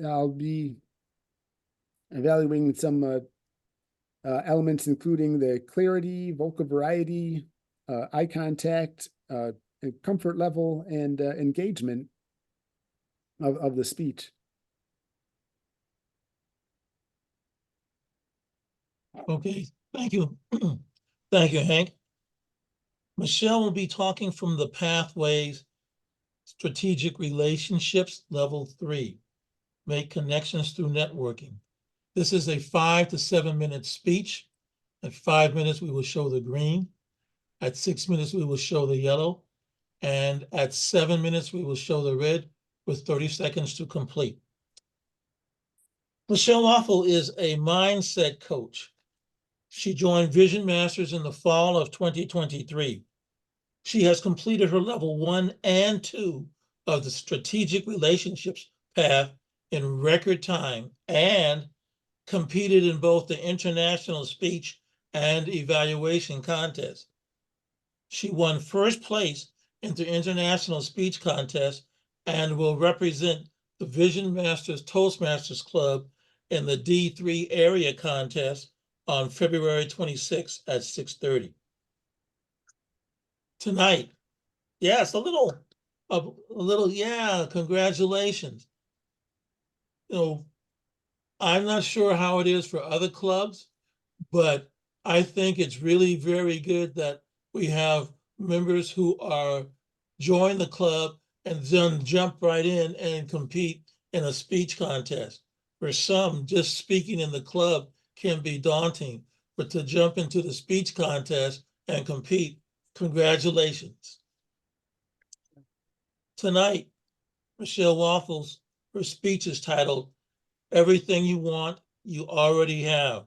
I'll be evaluating some elements including the clarity, vocal variety, eye contact, comfort level, and engagement of the speech. Okay, thank you. Thank you, Hank. Michele will be talking from the Pathways Strategic Relationships Level 3. Make connections through networking. This is a 5 to 7 minute speech. At 5 minutes, we will show the green. At 6 minutes, we will show the yellow. And at 7 minutes, we will show the red with 30 seconds to complete. Michele Waufle is a mindset coach. She joined Vision Masters in the fall of 2023. She has completed her level 1 and 2 of the strategic relationships path in record time and competed in both the international speech and evaluation contest. She won first place in the international speech contest and will represent the Vision Masters Toastmasters Club in the D3 area contest on February 26th at 6:30. Tonight, yes, yeah, congratulations. You know, I'm not sure how it is for other clubs, but I think it's really very good that we have members who are join the club and then jump right in and compete in a speech contest. For some, just speaking in the club can be daunting, but to jump into the speech contest and compete, congratulations. Tonight, Michele Waufle's, her speech is titled, Everything You Want, You Already Have.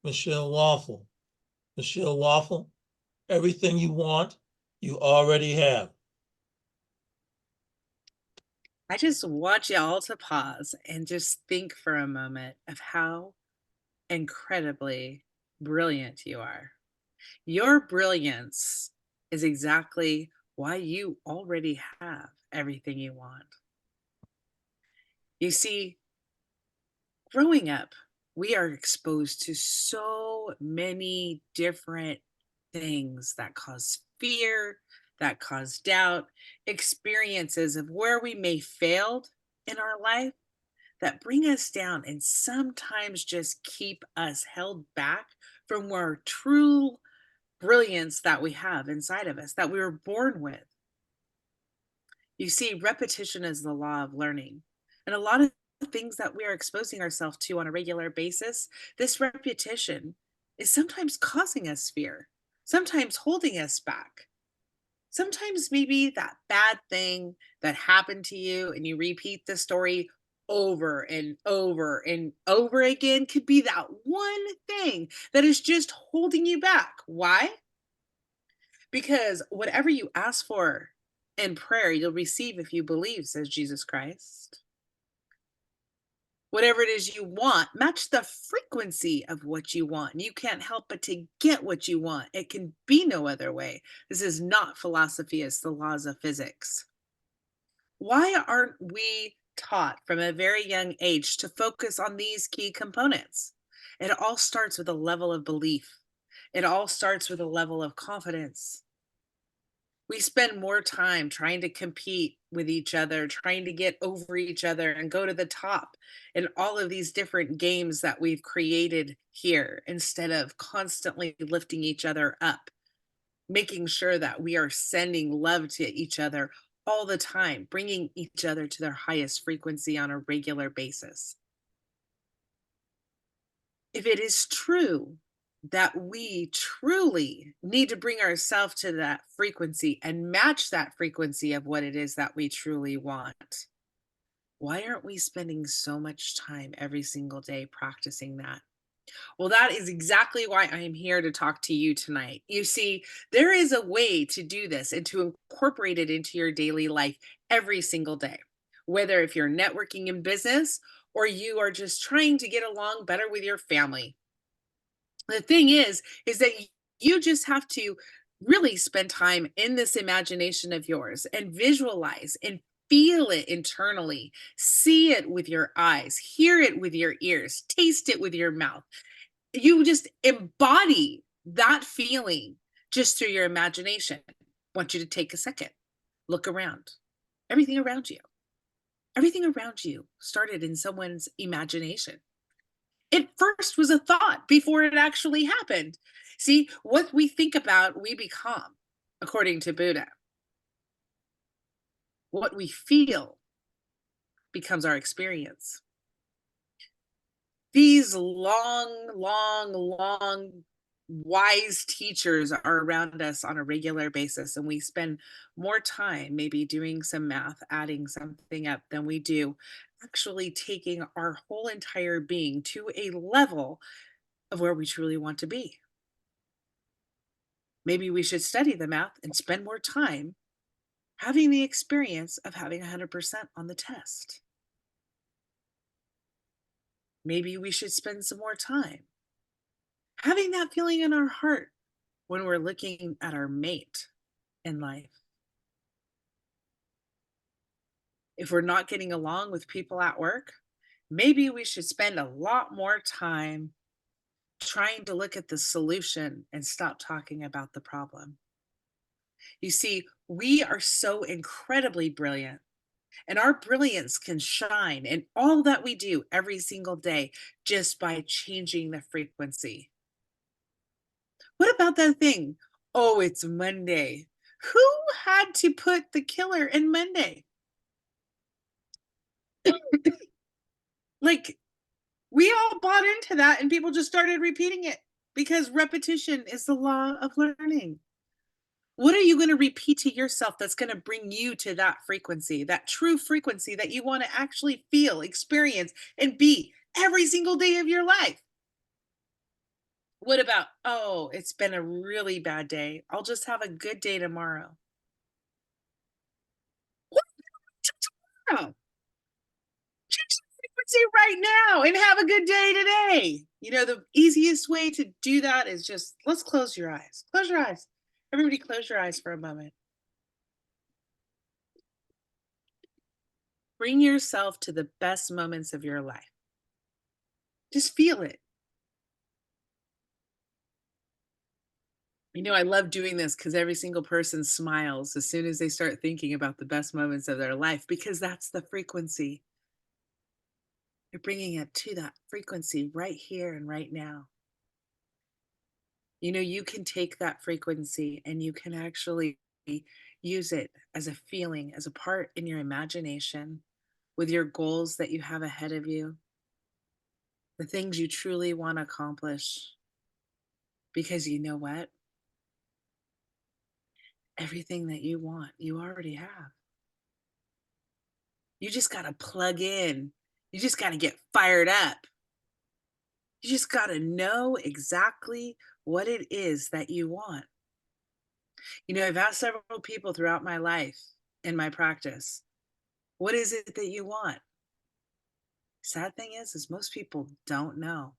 Michele Waufle. Michele Waufle, everything you want, you already have. I just want you all to pause and just think for a moment of how incredibly brilliant you are. Your brilliance is exactly why you already have everything you want. You see, growing up, we are exposed to so many different things that cause fear, that cause doubt, experiences of where we may failed in our life that bring us down and sometimes just keep us held back from our true brilliance that we have inside of us, that we were born with. You see, repetition is the law of learning. And a lot of things that we are exposing ourselves to on a regular basis, this repetition is sometimes causing us fear, sometimes holding us back. Sometimes maybe that bad thing that happened to you and you repeat the story over and over and over again could be that one thing that is just holding you back. Why? Because whatever you ask for in prayer, you'll receive if you believe, says Jesus Christ. Whatever it is you want, match the frequency of what you want. And you can't help but to get what you want. It can be no other way. This is not philosophy, it's the laws of physics. Why aren't we taught from a very young age to focus on these key components? It all starts with a level of belief. It all starts with a level of confidence. We spend more time trying to compete with each other, trying to get over each other and go to the top in all of these different games that we've created here, instead of constantly lifting each other up, making sure that we are sending love to each other all the time, bringing each other to their highest frequency on a regular basis. If it is true that we truly need to bring ourselves to that frequency and match that frequency of what it is that we truly want, why aren't we spending so much time every single day practicing that? Well, that is exactly why I am here to talk to you tonight. You see, there is a way to do this and to incorporate it into your daily life every single day. Whether if you're networking in business or you are just trying to get along better with your family. The thing is that you just have to really spend time in this imagination of yours and visualize and feel it internally, see it with your eyes, hear it with your ears, taste it with your mouth. You just embody that feeling just through your imagination. I want you to take a second, look around, everything around you. Everything around you started in someone's imagination. It first was a thought before it actually happened. See, what we think about, we become, according to Buddha. What we feel becomes our experience. These long, wise teachers are around us on a regular basis, and we spend more time maybe doing some math, adding something up, than we do actually taking our whole entire being to a level of where we truly want to be. Maybe we should study the math and spend more time having the experience of having 100% on the test. Maybe we should spend some more time having that feeling in our heart when we're looking at our mate in life. If we're not getting along with people at work, maybe we should spend a lot more time trying to look at the solution and stop talking about the problem. You see, we are so incredibly brilliant, and our brilliance can shine in all that we do every single day just by changing the frequency. What about that thing? Oh, it's Monday. Who had to put the killer in Monday? Like, we all bought into that and people just started repeating it because repetition is the law of learning. What are you going to repeat to yourself that's going to bring you to that frequency, that true frequency that you want to actually feel, experience, and be every single day of your life? What about, oh, it's been a really bad day. I'll just have a good day tomorrow. What tomorrow? Change the frequency right now and have a good day today. You know, the easiest way to do that is just, let's close your eyes. Close your eyes. Everybody close your eyes for a moment. Bring yourself to the best moments of your life. Just feel it. You know, I love doing this because every single person smiles as soon as they start thinking about the best moments of their life, because that's the frequency. You're bringing it to that frequency right here and right now. You know, you can take that frequency and you can actually use it as a feeling, as a part in your imagination, with your goals that you have ahead of you, the things you truly want to accomplish. Because you know what? Everything that you want, you already have. You just got to plug in. You just got to get fired up. You just got to know exactly what it is that you want. You know, I've asked several people throughout my life in my practice, what is it that you want? Sad thing is most people don't know.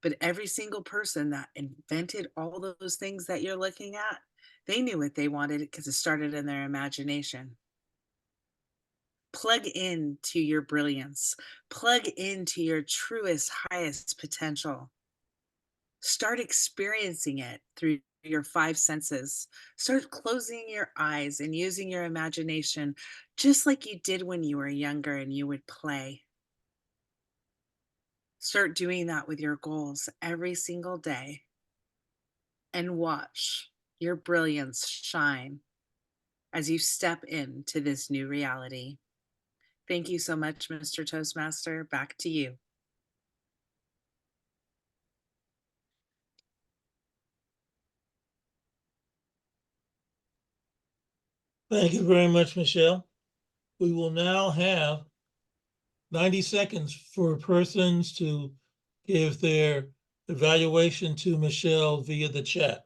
But every single person that invented all those things that you're looking at, they knew what they wanted because it started in their imagination. Plug into your brilliance, plug into your truest, highest potential. Start experiencing it through your five senses. Start closing your eyes and using your imagination just like you did when you were younger and you would play. Start doing that with your goals every single day and watch your brilliance shine as you step into this new reality. Thank you so much, Mr. Toastmaster. Back to you. Thank you very much, Michelle. We will now have 90 seconds for persons to give their evaluation to Michelle via the chat.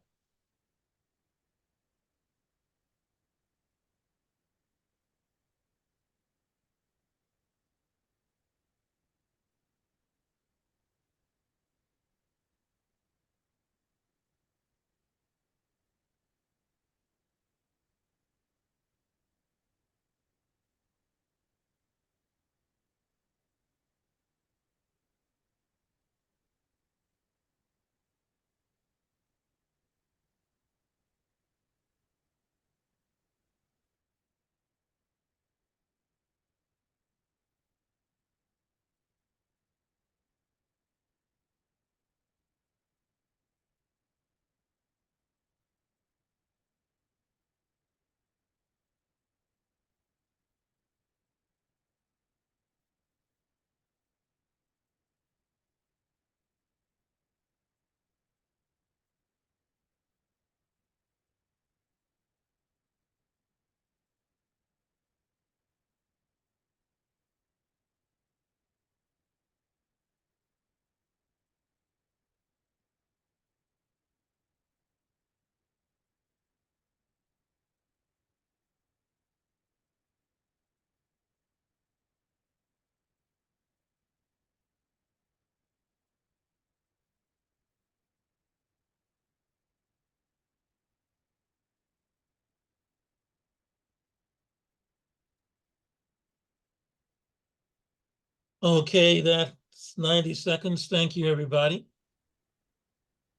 Okay, that's 90 seconds. Thank you, everybody.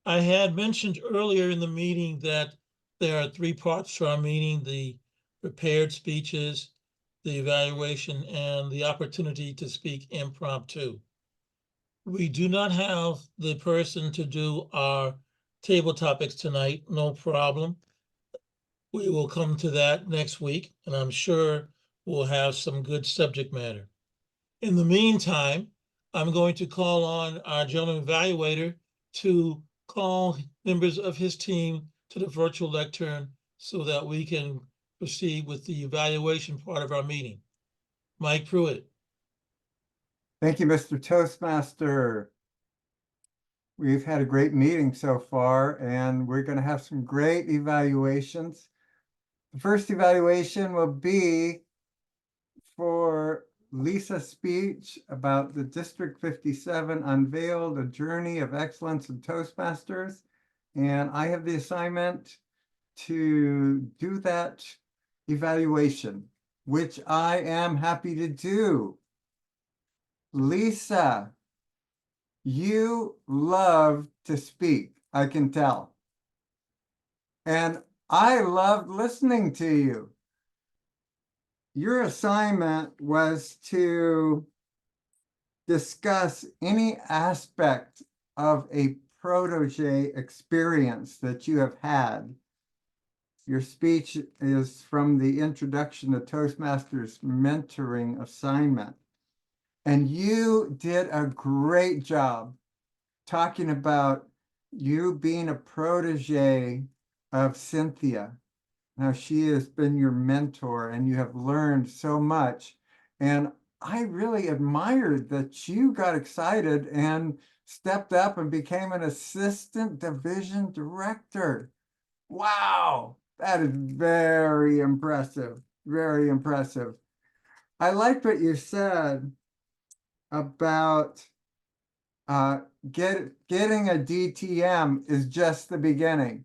I had mentioned earlier in the meeting that there are three parts to our meeting: the prepared speeches, the evaluation, and the opportunity to speak impromptu. We do not have the person to do our table topics tonight, no problem. We will come to that next week, and I'm sure we'll have some good subject matter. In the meantime, I'm going to call on our gentleman evaluator to call members of his team to the virtual lectern so that we can proceed with the evaluation part of our meeting. Mike Pruitt. Thank you, Mr. Toastmaster. We've had a great meeting so far, and we're going to have some great evaluations. The first evaluation will be for Leesa's speech about the District 57 Unveiled, a Journey of Excellence in Toastmasters. And I have the assignment to do that evaluation, which I am happy to do. Leesa, you love to speak, I can tell. And I loved listening to you. Your assignment was to discuss any aspect of a protege experience that you have had. Your speech is from the Introduction to Toastmasters mentoring assignment. And you did a great job talking about you being a protege of Cynthia. Now, she has been your mentor and you have learned so much. And I really admired that you got excited and stepped up and became an assistant division director. Wow, that is very impressive. Very impressive. I liked what you said about getting a DTM is just the beginning.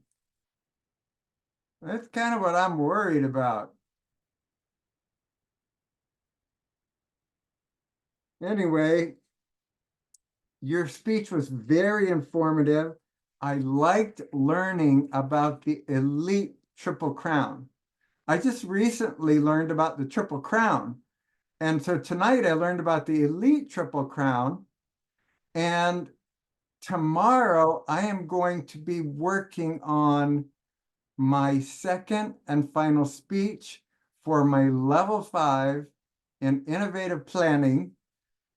That's kind of what I'm worried about. Anyway, your speech was very informative. I liked learning about the elite Triple Crown. I just recently learned about the Triple Crown. And so tonight I learned about the elite Triple Crown. And tomorrow I am going to be working on my second and final speech for my level 5 in innovative planning.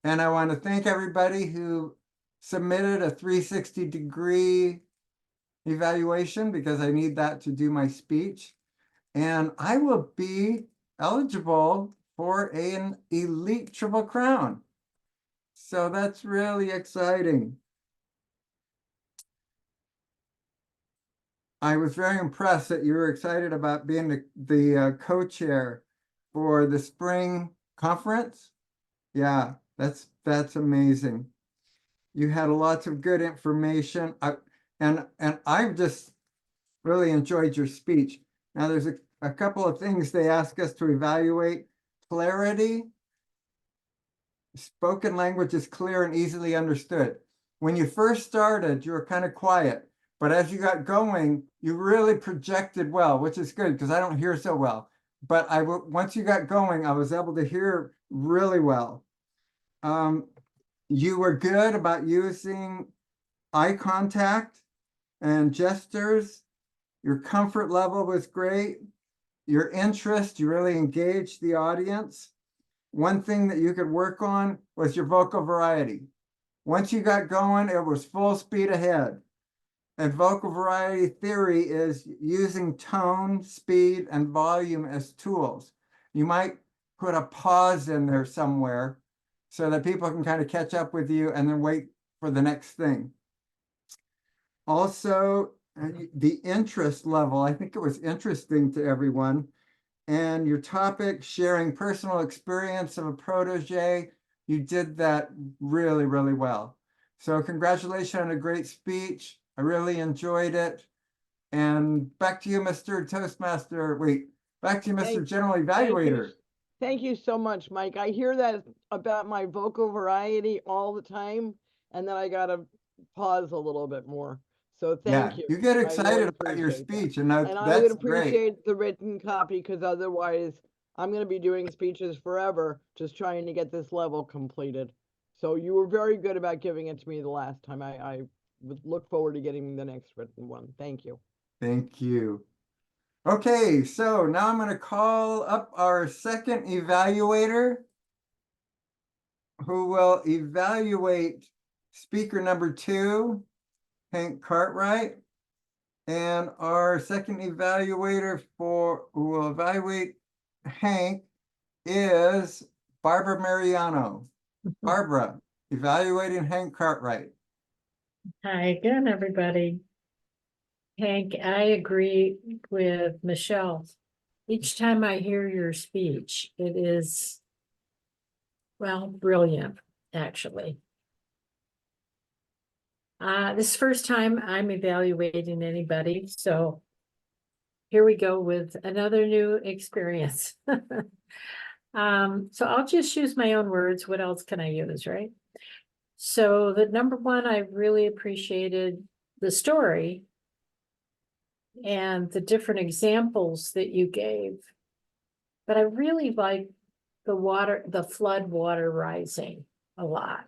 And I want to thank everybody who submitted a 360-degree evaluation because I need that to do my speech. And I will be eligible for an elite Triple Crown. So that's really exciting. I was very impressed that you were excited about being the co-chair for the spring conference. Yeah, that's amazing. You had lots of good information. And I've just really enjoyed your speech. Now there's a couple of things they ask us to evaluate. Clarity. Spoken language is clear and easily understood. When you first started, you were kind of quiet, but as you got going, you really projected well, which is good because I don't hear so well. But once you got going, I was able to hear really well. You were good about using eye contact and gestures. Your comfort level was great. Your interest, you really engaged the audience. One thing that you could work on was your vocal variety. Once you got going, it was full speed ahead. And vocal variety theory is using tone, speed, and volume as tools. You might put a pause in there somewhere so that people can kind of catch up with you and then wait for the next thing. Also, the interest level, I think it was interesting to everyone. And your topic, sharing personal experience of a protege, you did that really, really well. So congratulations on a great speech. I really enjoyed it. And back to you, Mr. Toastmaster. Wait, back to you, Mr. General Evaluator. Thank you so much, Mike. I hear that about my vocal variety all the time, and then I gotta pause a little bit more. So thank you. You get I excited really about your appreciate that. speech, and And I would that's great. appreciate the written copy because otherwise I'm going to be doing speeches forever, just trying to get this level completed. So you were very good about giving it to me the last time. I would look forward to getting the next written one. Thank you. Thank you. Okay, so now I'm going to call up our second evaluator who will evaluate speaker number 2, Hank Cartwright. And our second evaluator who will evaluate Hank is Barbara Mariano. Barbara, evaluating Hank Cartwright. Hi again, everybody. Hank, I agree with Michelle. Each time I hear your speech, it is, well, brilliant, actually. This is the first time I'm evaluating anybody, so here we go with another new experience. So I'll just use my own words. What else can I use, right? So the number one, I really appreciated the story and the different examples that you gave. But I really like the flood water rising a lot.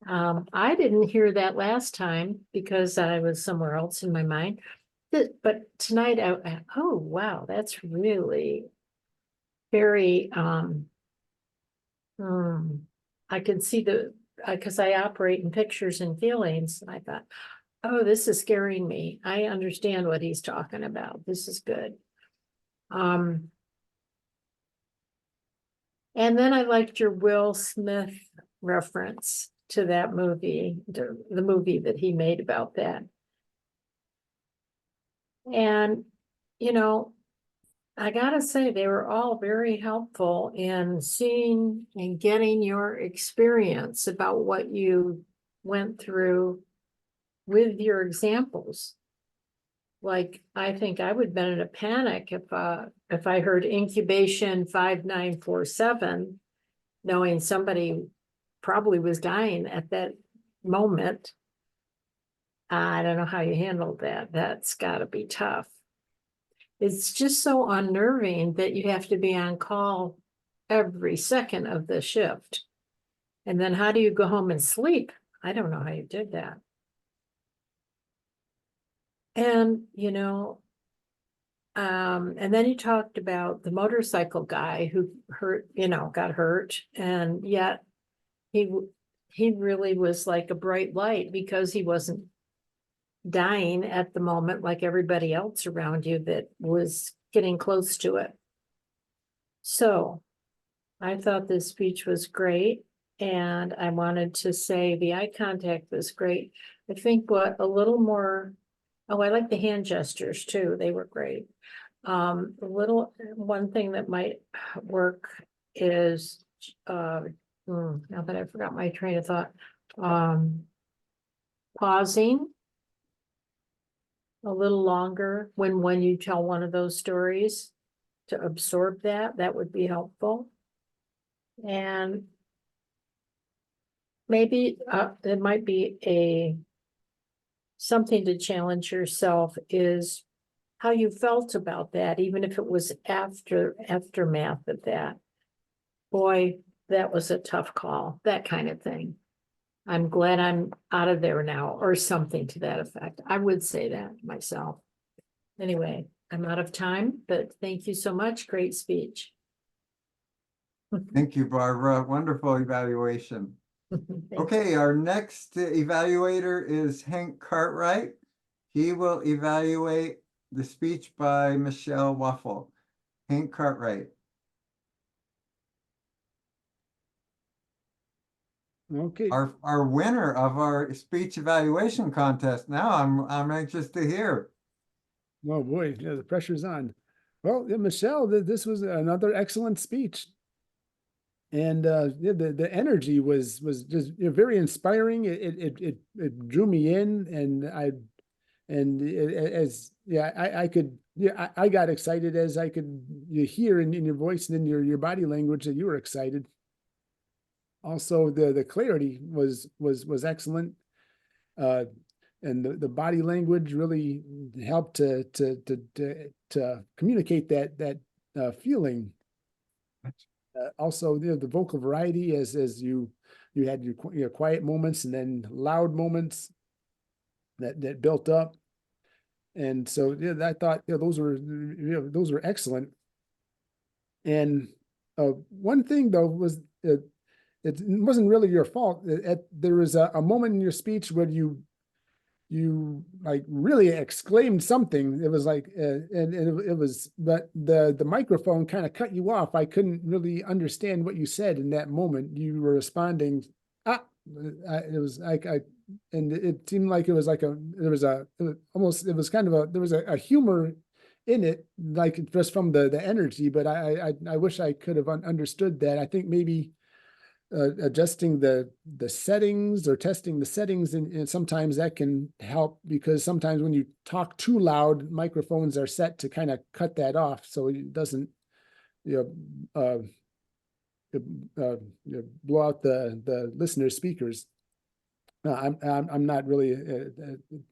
I didn't hear that last time because I was somewhere else in my mind. But tonight, oh, wow, that's really very, I could see because I operate in pictures and feelings. And I thought, oh, this is scaring me. I understand what he's talking about. This is good. And then I liked your Will Smith reference to that movie, the movie that he made about that. And, you know, I gotta say, they were all very helpful in seeing and getting your experience about what you went through with your examples. Like, I think I would have been in a panic if I heard incubation 5947, knowing somebody probably was dying at that moment. I don't know how you handled that. That's gotta be tough. It's just so unnerving that you have to be on call every second of the shift. And then how do you go home and sleep? I don't know how you did that. And, you know, and then you talked about the motorcycle guy who got hurt, and yet he really was like a bright light because he wasn't dying at the moment like everybody else around you that was getting close to it. So I thought this speech was great, and I wanted to say the eye contact was great. I think a little more, I like the hand gestures too. They were great. One thing that might work is, now that I forgot my train of thought, pausing a little longer when you tell one of those stories to absorb that would be helpful. And maybe it might be something to challenge yourself is how you felt about that, even if it was aftermath of that. Boy, that was a tough call, that kind of thing. I'm glad I'm out of there now, or something to that effect. I would say that myself. Anyway, I'm out of time, but thank you so much. Great speech. Thank you, Barbara. Wonderful evaluation. Okay, our next evaluator is Hank Cartwright. He will evaluate the speech by Michele Waufle. Hank Cartwright. Okay. Our winner of our speech evaluation contest. Now I'm anxious to hear. Oh boy, yeah, the pressure's on. Well, yeah, Michele, this was another excellent speech. And yeah, the energy was just very inspiring. It drew me in, and I got excited as I could hear in your voice and in your body language that you were excited. Also, the clarity was excellent, and the body language really helped to communicate that feeling. Also, the vocal variety as you had your quiet moments and then loud moments that built up, and so yeah, I thought those were excellent. And one thing though was it wasn't really your fault. There was a moment in your speech where you like really exclaimed something. It was like, and it was, but the microphone kind of cut you off. I couldn't really understand what you said in that moment. You were responding, it was like, and it seemed like it was like there was kind of there was a humor in it, like just from the energy, but I wish I could have understood that. I think maybe adjusting the settings or testing the settings, and sometimes that can help, because sometimes when you talk too loud, microphones are set to kind of cut that off, so it doesn't blow out the listener's speakers. I'm not really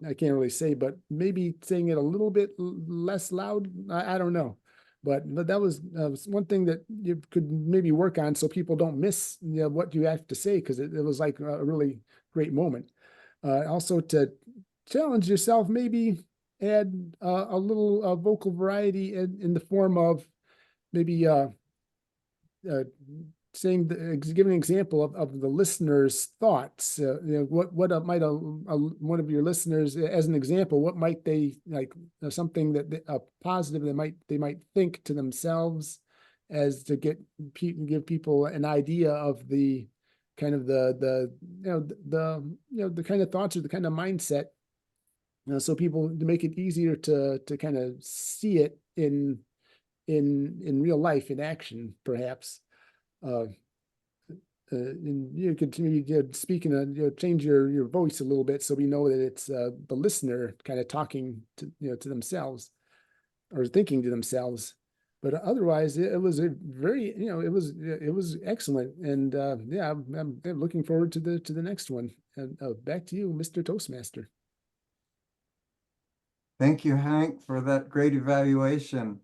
I can't really say, but maybe saying it a little bit less loud. I don't know. But that was one thing that you could maybe work on, so people don't miss what you have to say, because it was like a really great moment. Also, to challenge yourself, maybe add a little vocal variety in the form of maybe saying, giving an example of the listener's thoughts. What might one of your listeners, as an example, what might they like, something that a positive they might think to themselves as to give people an idea of the kind of the kind of thoughts or the kind of mindset, so people, to make it easier to kind of see it in real life, in action, perhaps. And you continue speaking, change your voice a little bit, so we know that it's the listener kind of talking to to themselves, or thinking to themselves. But otherwise, it was a very, it was excellent, and yeah, I'm looking forward to the next one. And back to you, Mr. Toastmaster. Thank you, Hank, for that great evaluation.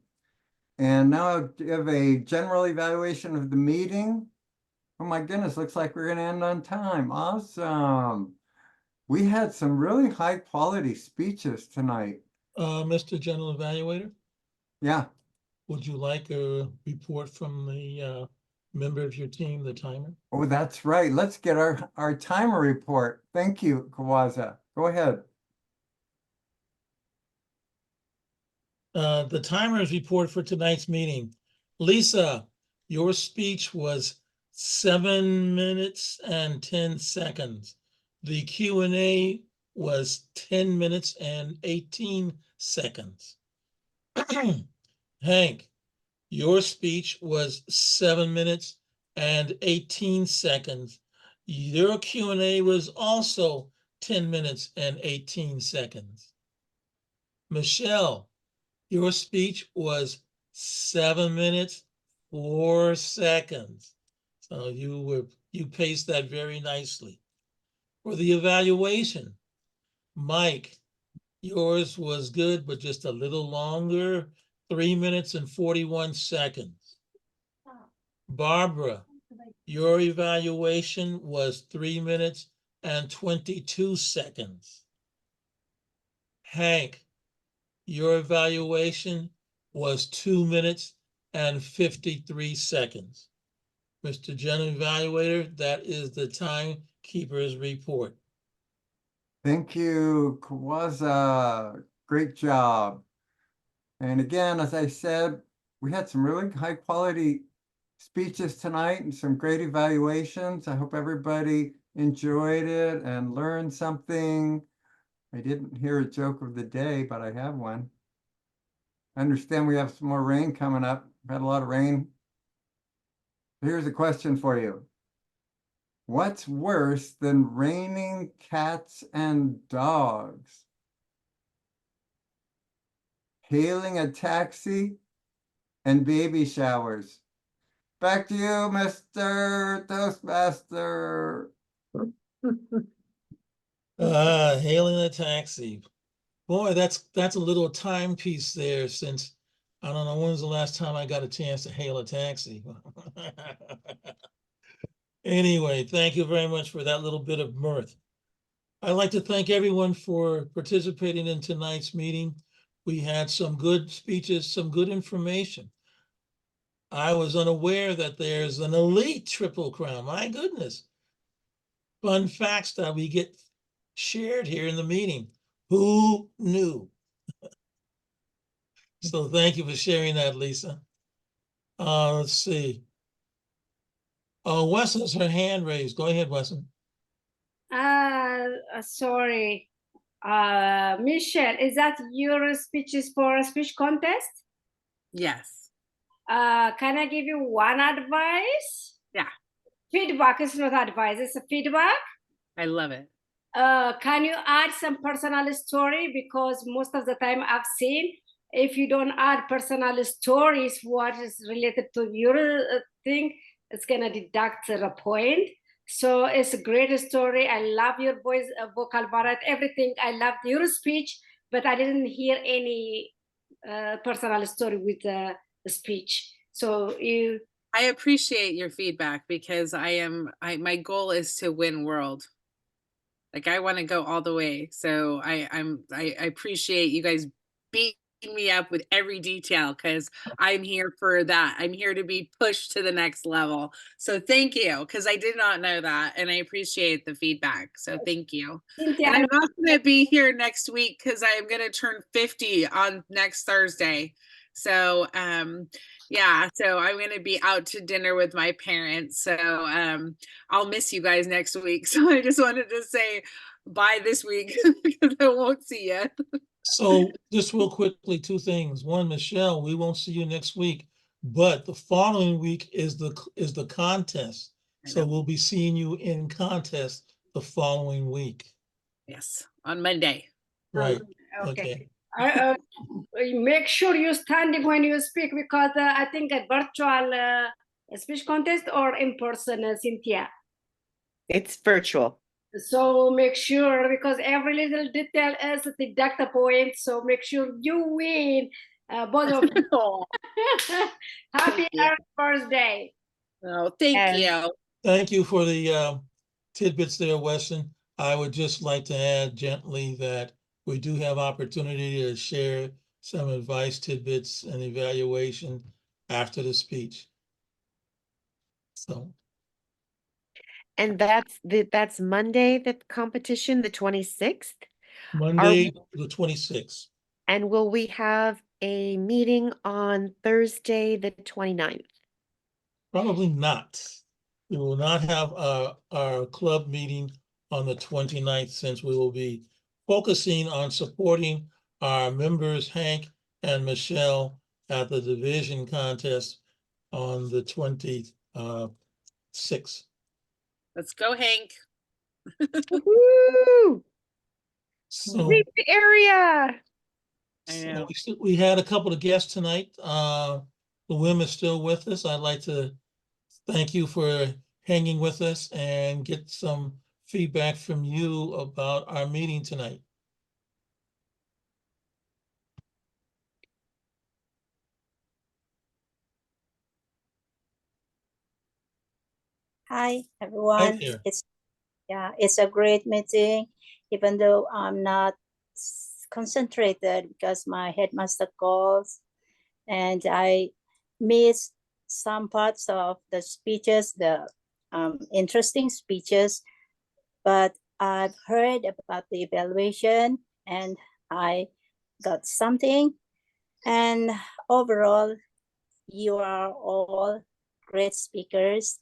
And now I'll give a general evaluation of the meeting. Oh my goodness, looks like we're going to end on time. Awesome. We had some really high quality speeches tonight. Mr. General Evaluator, Yeah. would you like a report from the member of your team, the timer? Oh, that's right. Let's get our timer report. Thank you, Kawaza. Go ahead. The timer's report for tonight's meeting. Leesa, your speech was 7 minutes and 10 seconds. The Q&A was 10 minutes and 18 seconds. Hank, your speech was 7 minutes and 18 seconds. Your Q&A was also 10 minutes and 18 seconds. Michele, your speech was 7 minutes, 4 seconds. So you paced that very nicely. For the evaluation, Mike, yours was good, but just a little longer, 3 minutes and 41 seconds. Barbara, your evaluation was 3 minutes and 22 seconds. Hank, your evaluation was 2 minutes and 53 seconds. Mr. General Evaluator, that is the timekeeper's report. Thank you, Kawaza. Great job. And again, as I said, we had some really high quality speeches tonight and some great evaluations. I hope everybody enjoyed it and learned something. I didn't hear a joke of the day, but I have one. I understand we have some more rain coming up. We've had a lot of rain. Here's a question for you. What's worse than raining cats and dogs? Hailing a taxi and baby showers. Back to you, Mr. Toastmaster. Hailing a taxi. Boy, that's a little timepiece there, since I don't know when's the last time I got a chance to hail a taxi. Anyway, thank you very much for that little bit of mirth. I'd like to thank everyone for participating in tonight's meeting. We had some good speeches, some good information. I was unaware that there's an elite Triple Crown. My goodness. Fun facts that we get shared here in the meeting. Who knew? So thank you for sharing that, Leesa. Let's see. Weston's her hand raised. Go ahead, Weston. Sorry. Michele, is that your speeches for a speech contest? Yes. Can I give you one advice? Yeah. Feedback is not advice, it's a feedback. I love it. Can you add some personal story? Because most of the time I've seen, if you don't add personal stories, what is related to your thing, it's gonna deduct the point. So it's a great story. I love your voice, vocal variety, everything. I loved your speech, but I didn't hear any personal story with the speech. So I appreciate your feedback, because my goal is to win world. Like, I want to go all the way. So I appreciate you guys beating me up with every detail, because I'm here for that. I'm here to be pushed to the next level. So thank you, because I did not know that, and I appreciate the feedback. So thank you. Cynthia, And I'm not going to be here next week, because I'm going to turn 50 on next Thursday. So yeah, so I'm gonna be out to dinner with my parents. So I'll miss you guys next week. So I just wanted to say bye this week because I won't see you. So just real quickly, two things. One, Michelle, we won't see you next week, but the following week is the contest. I So know. we'll be seeing you in contest the following week. Yes, on Monday. Right, Okay. okay. Make sure you're standing when you speak, because I think a virtual speech contest or in person, Cynthia. It's virtual. So make sure, because every little detail is the data point. So make sure you win, both of you. Oh, Happy you. birthday. Thank And- you. Thank you for the tidbits there, Weston. I would just like to add gently that we do have opportunity to share some advice, tidbits, and evaluation after the speech. So, And that's Monday, the competition, the 26th. Monday, the 26th. And will we have a meeting on Thursday, the 29th? Probably not. We will not have our club meeting on the 29th, since we will be focusing on supporting our members, Hank and Michelle, at the division contest on the 26th. Let's go, Hank. Woo! So Sweep the area. I know. we had a couple of guests tonight. The Wim is still with us. I'd like to thank you for hanging with us and get some feedback from you about our meeting tonight. Hi everyone. there. It's a great meeting, even though I'm not concentrated because my headmaster calls, and I missed some parts of the speeches, the interesting speeches, but I've heard about the evaluation and I got something. And overall, you are all great speakers.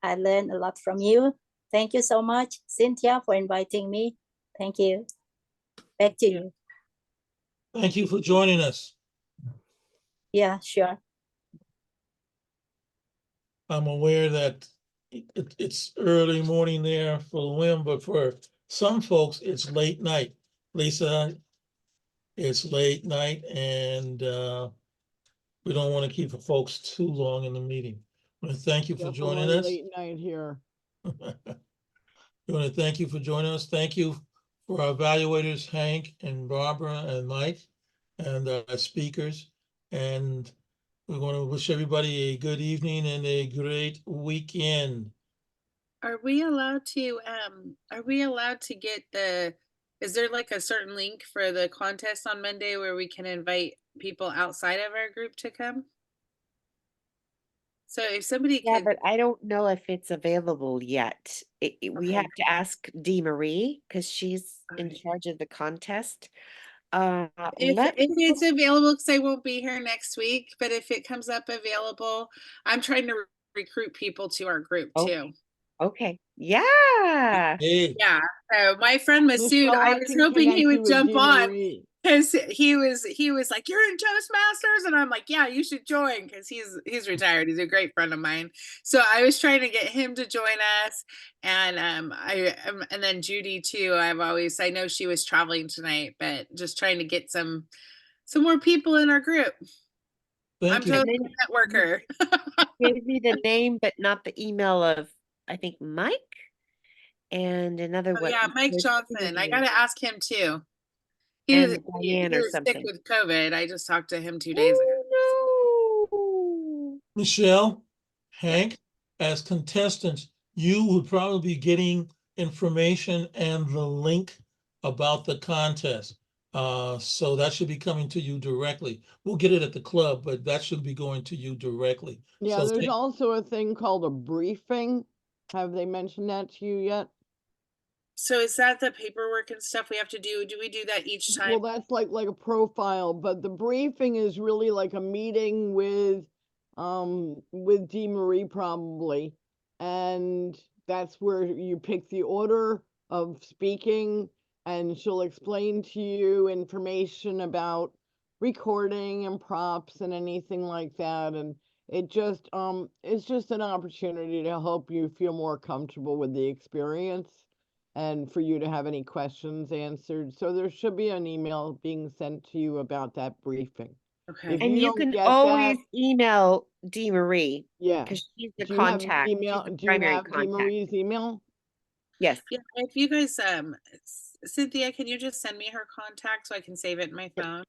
I learned a lot from you. Thank you so much, Cynthia, for inviting me. Thank you. Back to you. Thank you for joining us. Yeah, sure. I'm aware that it's early morning there for the Wim, but for some folks, it's late night. Leesa, it's late night, and we don't want to keep the folks too long in the meeting. I want to thank you for joining Definitely us. late night here. We want to thank you for joining us. Thank you for our evaluators, Hank and Barbara and Mike, and our speakers. And we want to wish everybody a good evening and a great weekend. Are we allowed to get is there like a certain link for the contest on Monday where we can invite people outside of our group to come? So if somebody Yeah, could, but I don't know if it's available yet. We Okay. have to ask Dee Marie because she's in Okay. charge of the contest. if Let me it's available, because I won't be here next week, but if it comes up available, I'm trying to recruit people to our group Oh. too. Okay. Yeah. Hey, Yeah. So my friend Masood, Michelle, I I was can hoping he connect you would with jump Dee on Marie. because he was like, "You're in Toastmasters," and I'm like, "Yeah, you should join," because he's retired. He's a great friend of mine. So I was trying to get him to join us, and and then Judy too. I know she was traveling tonight, but just trying to get some more people in our group. I'm thank you. totally a networker. Give me the name, but not the email of, I think, Mike and another Oh, what? yeah, Mike there's two Johnson. I names. gotta ask him too. And He Diane or was sick something. with COVID. I just talked to him 2 days ago. Oh, Michelle, Hank, as contestants, you would probably be getting information and the link about the contest. So that should be coming to you directly. We'll get it at the club, but that should be going to you directly. Yeah, So there's thank- also a thing called a briefing. Have they mentioned that to you yet? So is that the paperwork and stuff we have to do? Do we do that each time? Well, that's like a profile, but the briefing is really like a meeting with Dee Marie probably. And that's where you pick the order of speaking, and she'll explain to you information about recording and props and anything like that. And it's just an opportunity to help you feel more comfortable with the experience and for you to have any questions answered. So there should be an email being sent to you about that briefing. Okay. If And you don't can get always that, email Dee Marie yeah. because she's the Do you have contact. She's email? the Do you primary have Dee contact. Marie's email? Yes. Yeah, if you guys, Cynthia, can you just send me her contact so I can save it in my phone?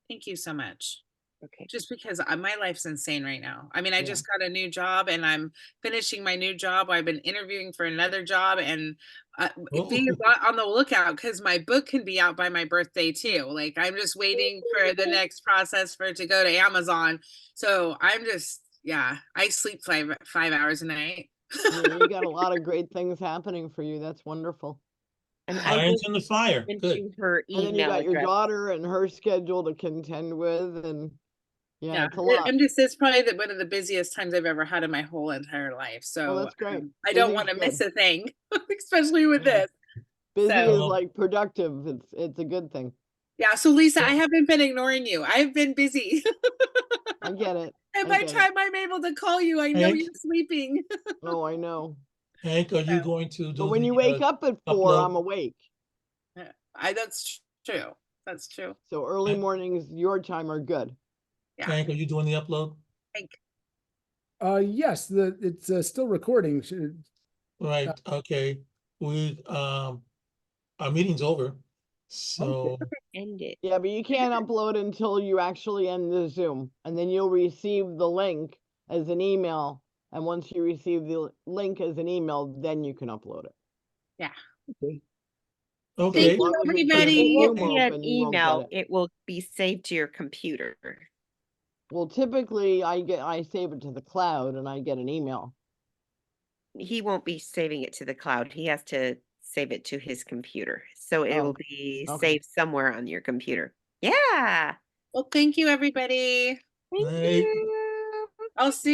Thank you so much. Okay. Just because my life's insane right now. I mean, I Yeah. just got a new job and I'm finishing my new job. I've been interviewing for another job, and be on the lookout because my book can be out by my birthday too. Like, I'm just waiting for the next process for it to go to Amazon. So I'm just, yeah, I sleep 5 hours a night. Yeah, you got a lot of great things happening for you. That's wonderful. And I Irons just in the fire. sent Good. you her And then you email got your address. daughter and her schedule to contend with, and yeah, it's a lot. It's probably one of the busiest times I've ever had in my whole entire life. So that's great. I don't Busy's want to good. miss a thing, especially with Yeah. this. Busy So- is like productive. It's a good thing. Yeah. So Leesa, I haven't been ignoring you. I've been busy. I get it. And I by get the it. time I'm able to call you, I know Hank? you're sleeping. Oh, I know. Hank, are you going to do But when the, you wake up at 4, upload? I'm awake. That's true. That's true. So early mornings, your time, are good. Yeah. Hank, are you doing the upload? Yes, it's still recording. Right, okay. Our meeting's over. So, End it. Yeah, but you can't upload until you actually end the Zoom, and then you'll receive the link as an email. And once you receive the link as an email, then you can upload it. Yeah. Okay. okay. Thank you, long as you keep everybody. the It won't Zoom be an open, you won't get email. it. It will be saved to your computer. Well, typically I save it to the cloud and I get an email. He won't be saving it to the cloud. He has to save it to his computer. So it will be okay. saved somewhere on your computer. Yeah. Well, thank you, everybody. Thank Night. you. I'll see you.